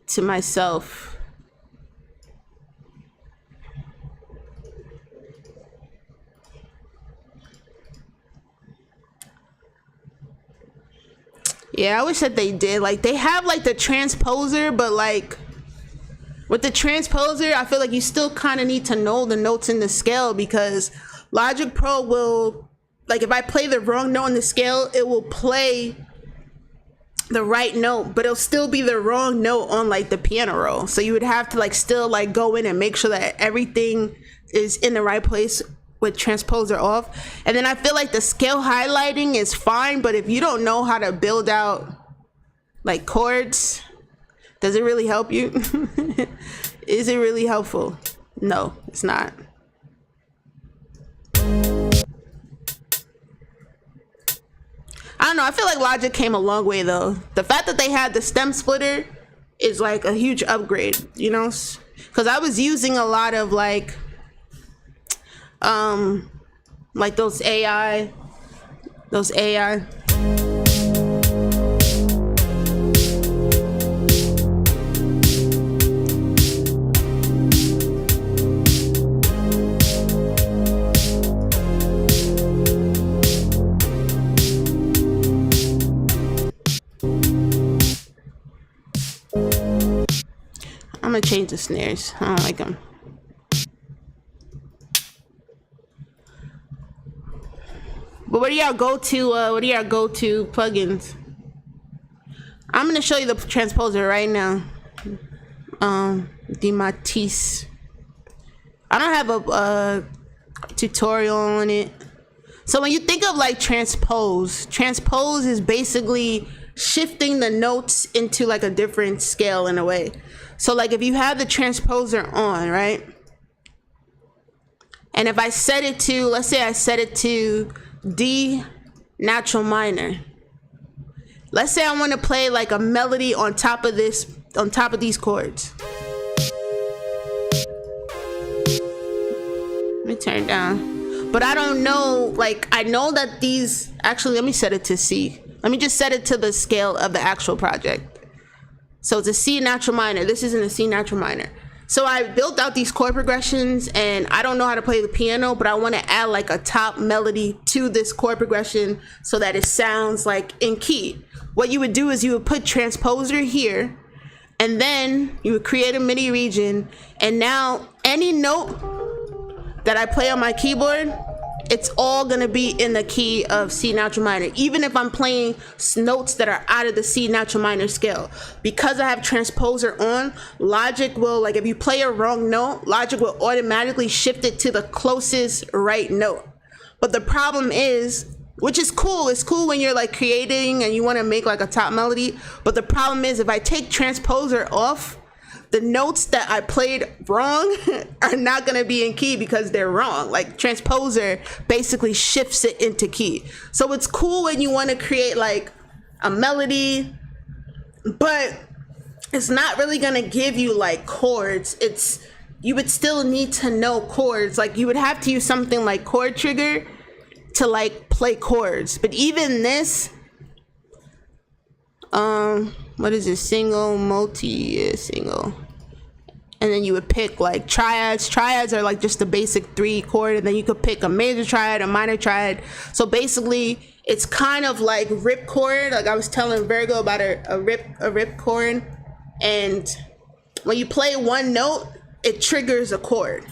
C: to myself. Yeah, I wish that they did. Like they have like the transposer, but like with the transposer, I feel like you still kind of need to know the notes in the scale, because Logic Pro will, like if I play the wrong note in the scale, it will play the right note, but it'll still be the wrong note on like the piano roll. So you would have to like still like go in and make sure that everything is in the right place with transposer off. And then I feel like the scale highlighting is fine, but if you don't know how to build out like chords, does it really help you? Is it really helpful? No, it's not. I don't know, I feel like Logic came a long way though. The fact that they had the stem splitter is like a huge upgrade, you know? Because I was using a lot of like those AI. I'm gonna change the snares. I don't like them. But what do y'all go to? What do y'all go to plugins? I'm gonna show you the transposer right now. The Matisse. I don't have a tutorial on it. So when you think of like transpose is basically shifting the notes into like a different scale in a way. So like if you have the transposer on, right? And if I set it to, let's say I set it to D natural minor. Let's say I want to play like a melody on top of this on top of these chords. Let me turn it down. But I don't know, like, I know that these, actually, let me set it to C. Let me just set it to the scale of the actual project. So it's a C natural minor. This isn't a C natural minor. So I built out these chord progressions, and I don't know how to play the piano, but I want to add like a top melody to this chord progression so that it sounds like in key. What you would do is you would put transposer here, and then you would create a MIDI region, and now any note that I play on my keyboard, it's all gonna be in the key of C natural minor, even if I'm playing notes that are out of the C natural minor scale. Because I have transposer on, Logic will, like if you play a wrong note, Logic will automatically shift it to the closest right note. But the problem is, which is cool, it's cool when you're like creating and you wanna make like a top melody, but the problem is if I take transposer off, the notes that I played wrong are not gonna be in key because they're wrong. Like transposer basically shifts it into key. So it's cool when you wanna create like a melody, but it's not really gonna give you like chords. You would still need to know chords. Like you would have to use something like Chord Trigger to like play chords. But even this, what is it, single, multi, single, and then you would pick like triads are like just the basic 3 chord, and then you could pick a major triad, a minor triad. So basically it's kind of like rip chord. Like I was telling Virgo about a rip chord, and when you play one note it triggers a chord.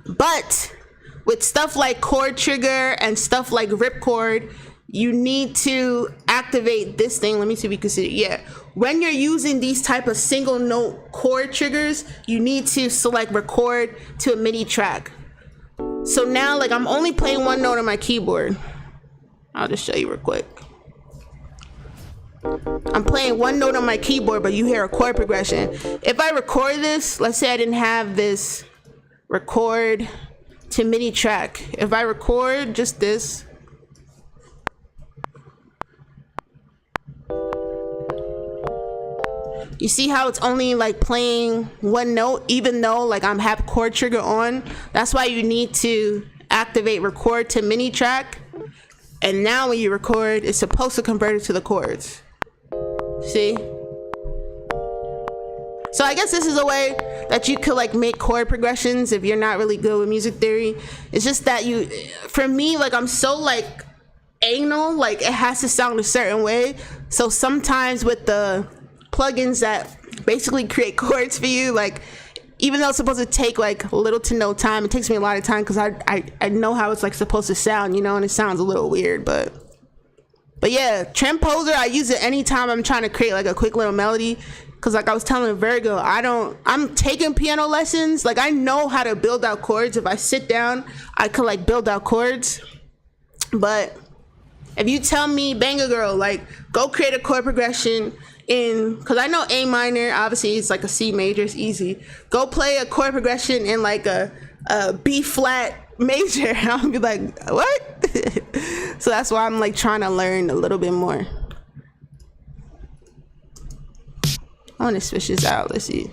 C: But with stuff like Chord Trigger and stuff like rip chord, you need to activate this thing. Let me see if you can see it. Yeah. When you're using these type of single note chord triggers, you need to select record to a MIDI track. So now like I'm only playing one note on my keyboard. I'll just show you real quick. I'm playing one note on my keyboard, but you hear a chord progression. If I record this, let's say I didn't have this record to MIDI track. If I record just this, you see how it's only like playing one note, even though like I'm have Chord Trigger on. That's why you need to activate record to MIDI track. And now when you record, it's supposed to convert it to the chords. See? So I guess this is a way that you could like make chord progressions if you're not really good with music theory. It's just that for me, like I'm so like anal, like it has to sound a certain way. So sometimes with the plugins that basically create chords for you, like even though it's supposed to take like little to no time, it takes me a lot of time because I know how it's like supposed to sound, you know, and it sounds a little weird, but yeah, transposer, I use it anytime I'm trying to create like a quick little melody. Cause like I was telling Virgo, I'm taking piano lessons. Like I know how to build out chords. If I sit down, I could like build out chords. But if you tell me, Banger Girl, like go create a chord progression cause I know A minor, obviously it's like a C major, it's easy. Go play a chord progression in like a B flat major. I'll be like, what? So that's why I'm like trying to learn a little bit more. I want to switch this out. Let's see.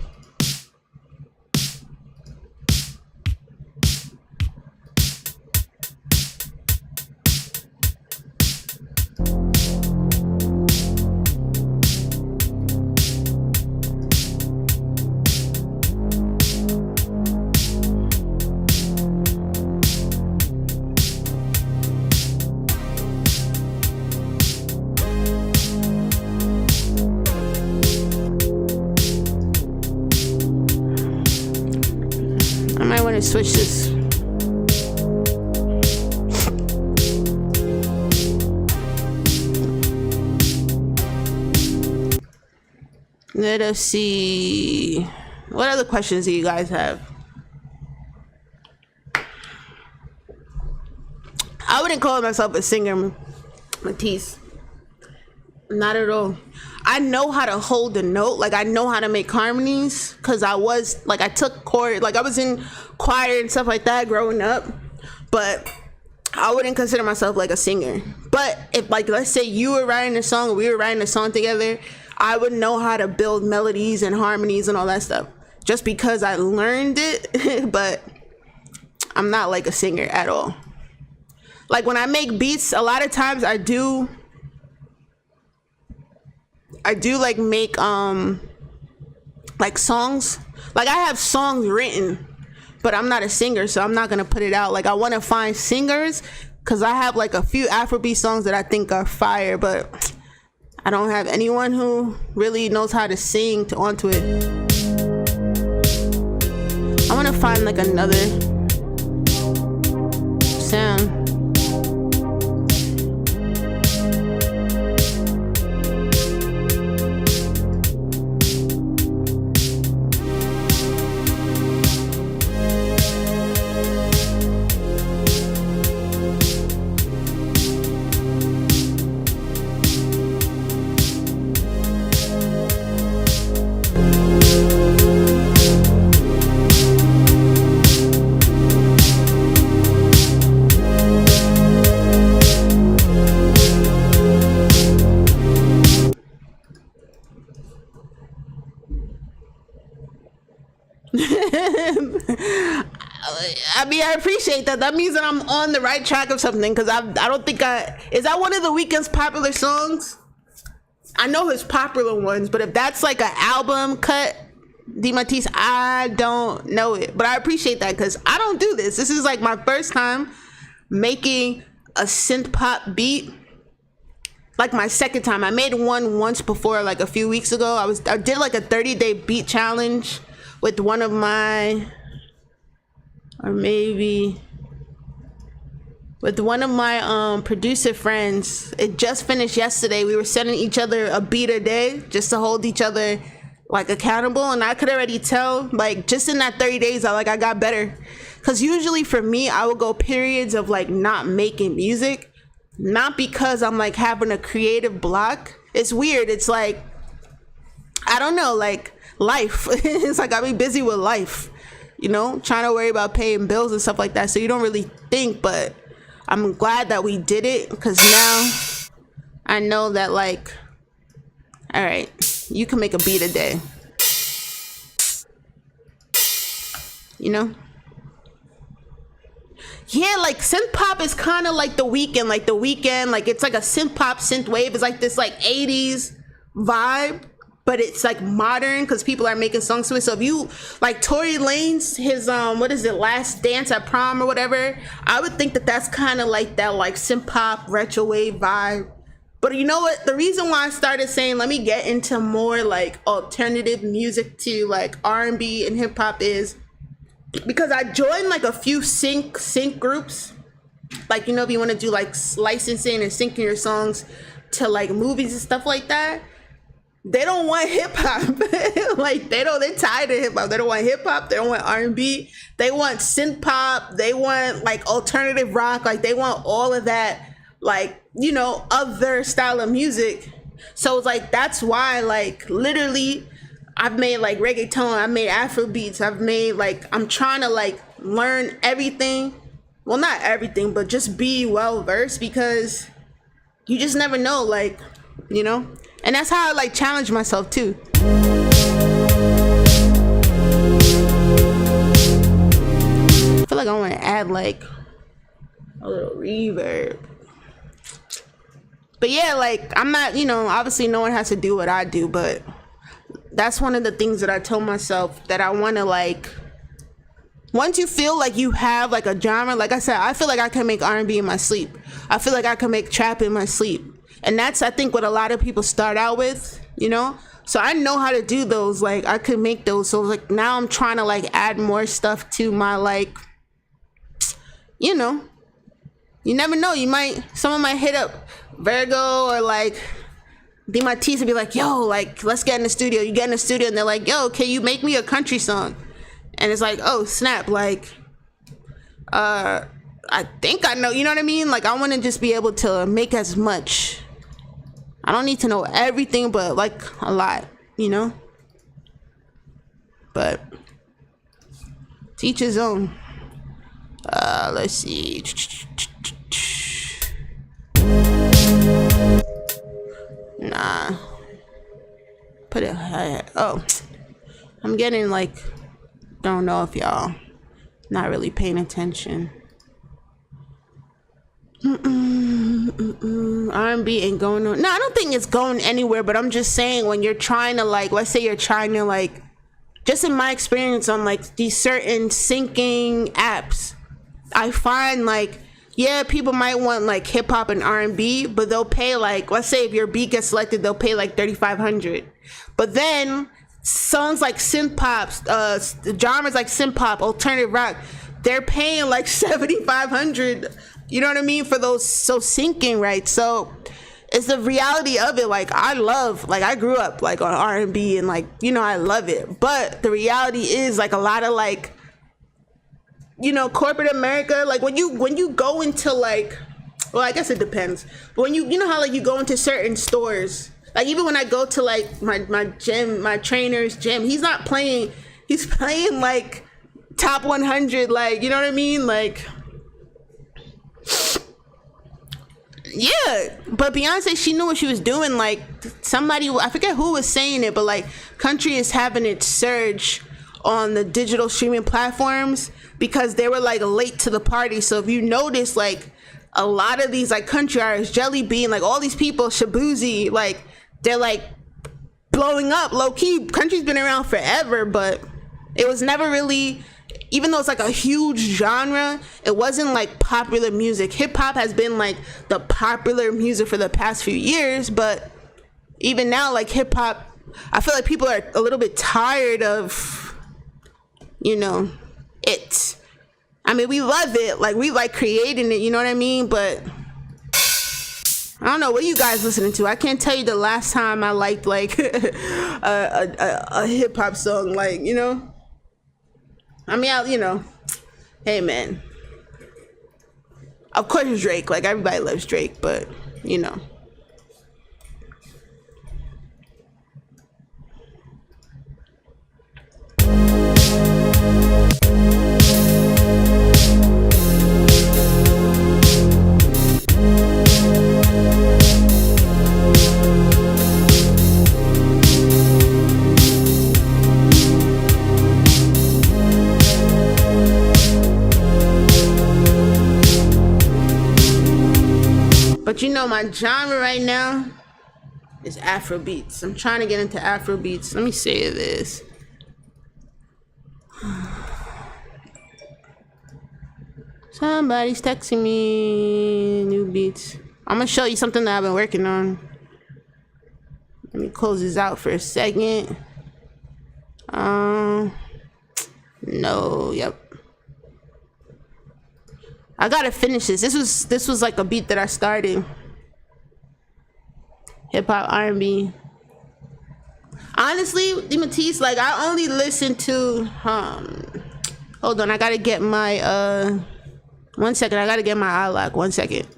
C: Switch this. Let us see. What other questions do you guys have? I wouldn't call myself a singer, Matisse. Not at all. I know how to hold a note. Like I know how to make harmonies because I took chord, like I was in choir and stuff like that growing up, but I wouldn't consider myself like a singer. But if like, let's say you were writing a song or we were writing a song together, I would know how to build melodies and harmonies and all that stuff just because I learned it. But I'm not like a singer at all. Like when I make beats, a lot of times I do like make like songs. Like I have songs written, but I'm not a singer, so I'm not gonna put it out. Like I want to find singers because I have like a few Afrobeat songs that I think are fire, but I don't have anyone who really knows how to sing onto it. I want to find like another sound. I mean, I appreciate that. That means that I'm on the right track of something, because I don't think is that one of the Weeknd's popular songs? I know his popular ones, but if that's like an album cut, DeMatisse, I don't know it. But I appreciate that because I don't do this. This is like my first time making a synth pop beat. Like my second time. I made one once before, like a few weeks ago. I did like a 30-day beat challenge with one of my, or maybe with one of my producer friends. It just finished yesterday. We were sending each other a beat a day just to hold each other like accountable, and I could already tell, like, just in that 30 days I got better. Because usually for me, I would go periods of like not making music, not because I'm like having a creative block. It's weird. It's like, I don't know, like life. It's like I be busy with life, you know, trying to worry about paying bills and stuff like that, so you don't really think. But I'm glad that we did it, because now I know that, like, all right, you can make a beat a day, you know? Yeah, like synth pop is kind of like The Weeknd. Like The Weeknd, like it's like a synth pop, synth wave. It's like this like 80s vibe, but it's like modern because people are making songs to it. So if you like Tory Lanez, his what is it, Last Dance at Prom or whatever, I would think that that's kind of like that like synth pop retro wave vibe. But you know what? The reason why I started saying let me get into more like alternative music to like R&B and hip hop is because I joined like a few sync groups. Like, you know, if you want to do like licensing and syncing your songs to like movies and stuff like that, they don't want hip hop. Like they're tired of hip hop. They don't want hip hop. They don't want R&B. They want synth pop. They want like alternative rock. Like they want all of that, like, you know, other style of music. So it's like, that's why, like, literally I've made like reggaeton, I've made Afro beats, I've made like, I'm trying to like learn everything. Well, not everything, but just be well versed, because you just never know, like, you know? And that's how I like challenge myself too. I feel like I want to add like a little reverb. But yeah, like I'm not, you know, obviously no one has to do what I do, but that's one of the things that I told myself that I want to, like, once you feel like you have like a genre, like I said, I feel like I can make R&B in my sleep. I feel like I can make trap in my sleep. And that's, I think, what a lot of people start out with, you know? So I know how to do those. Like I could make those. So like now I'm trying to like add more stuff to my, like, you know, you never know. Someone might hit up Virgo or like DeMatisse and be like, yo, like, let's get in the studio. You get in the studio and they're like, yo, can you make me a country song? And it's like, oh, snap. Like, I think I know, you know what I mean? Like, I want to just be able to make as much. I don't need to know everything, but like a lot, you know? But to each his own. Let's see. Nah. put a hi-hat? Oh, I'm getting like, don't know if y'all not really paying attention. R&B ain't going on. No, I don't think it's going anywhere, but I'm just saying when you're trying to like, let's say you're trying to like, just in my experience on like these certain syncing apps, I find like, yeah, people might want like hip hop and R&B, but they'll pay like, let's say if your beat gets selected, they'll pay like $3,500. But then songs like synthpop, genres like synthpop, alternative rock, they're paying like $7,500. You know what I mean, for those syncing, right? So it's the reality of it. Like I grew up like on R&B and like, you know, I love it. But the reality is like a lot of like, you know, corporate America, like when you go into like, well, I guess it depends. But when you know how like you go into certain stores, like even when I go to like my gym, my trainer's gym, he's playing like top 100, like, you know what I mean? Like, yeah, but Beyonce, she knew what she was doing. Like somebody, I forget who was saying it, but like country is having its surge on the digital streaming platforms because they were like late to the party. So if you notice, like a lot of these like country artists, Jelly Bean, like all these people, Shabuzi, like they're like blowing up low key. Country's been around forever, but it was never really, even though it's like a huge genre, it wasn't like popular music. Hip hop has been like the popular music for the past few years, but even now, like hip hop, I feel like people are a little bit tired of, you know, it. I mean, we love it, like we like creating it, you know what I mean? But I don't know, what are you guys listening to? I can't tell you the last time I liked like a hip hop song, like, you know? I mean, you know, hey man, of course Drake, like everybody loves Drake, but you know. But you know, my genre right now is Afrobeats. I'm trying to get into Afrobeats. Let me say this. Somebody's texting me new beats. I'm gonna show you something that I've been working on. Let me close this out for a second. No, yep. I gotta finish this. This was like a beat that I started. Hip hop, R&B. Honestly, Matisse, like I only listen to hold on, I gotta get my 1 second, I gotta get my iLock, 1 second.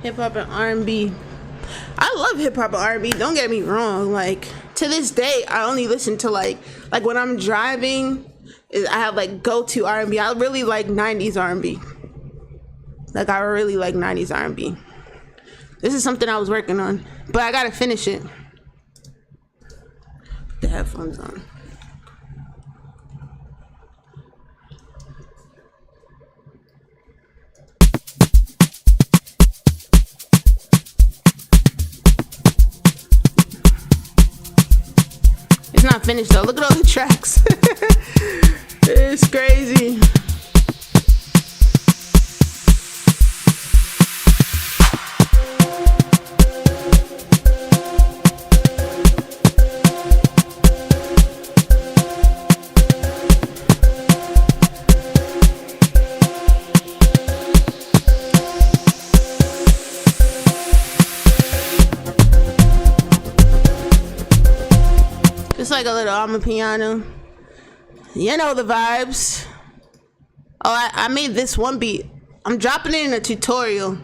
C: Hip hop and R&B. I love hip hop and R&B. Don't get me wrong. Like to this day, I only listen to like when I'm driving. I have like go-to R&B. I really like 90s R&B. Like I really like 90s R&B. This is something I was working on, but I gotta finish it. Put the headphones on. It's not finished though. Look at all the tracks. It's crazy. Just like a little Amapiano. You know the vibes. Oh, I made this one beat. I'm dropping it in a tutorial.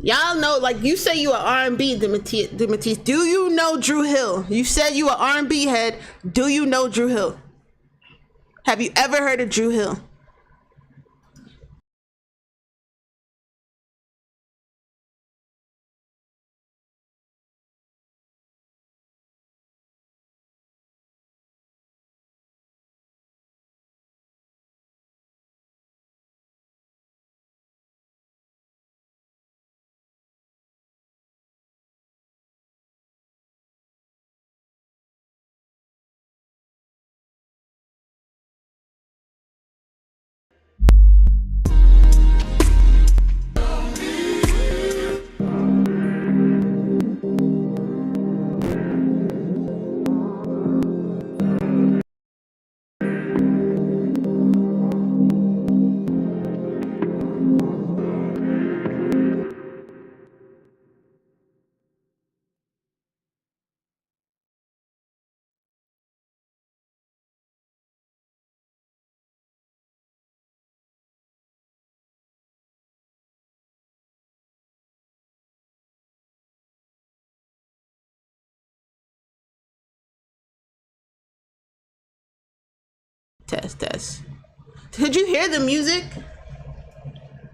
C: Y'all know, like, you say you are R&B, Dematisse. Do you know Drew Hill? You said you are R&B head. Do you know Drew Hill? Have you ever heard of Drew Hill? Test. Did you hear the music?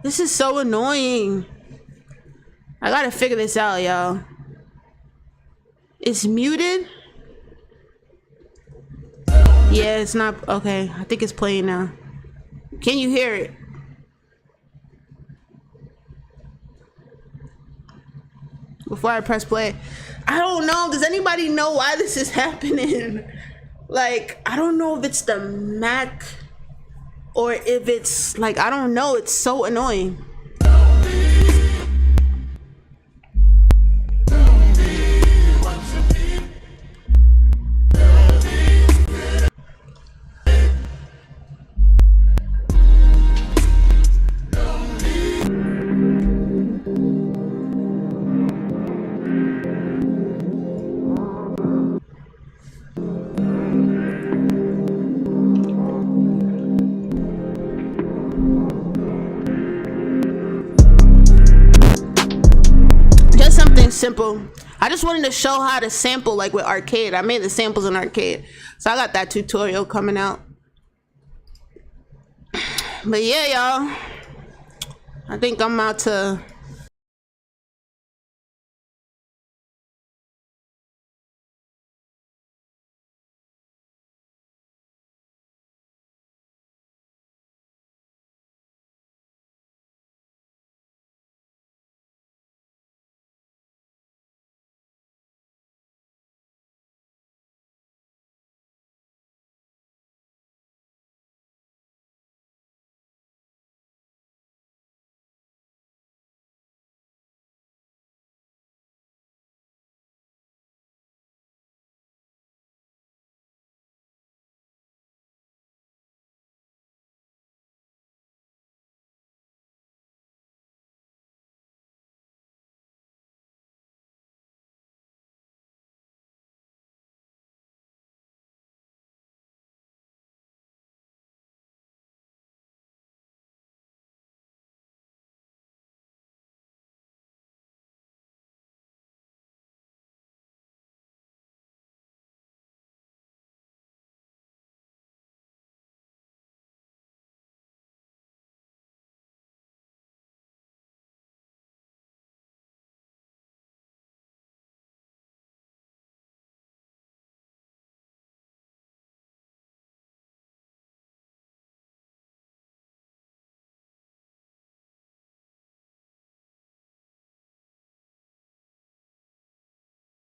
C: This is so annoying. I gotta figure this out, y'all. It's muted? Yeah, it's not. Okay, I think it's playing now. Can you hear it? Before I press play. I don't know. Does anybody know why this is happening? Like, I don't know if it's the Mac or if it's like, I don't know. It's so annoying. Simple. I just wanted to show how to sample, like with Arcade. I made the samples in Arcade, so I got that tutorial coming out. But yeah, y'all, I think I'm about to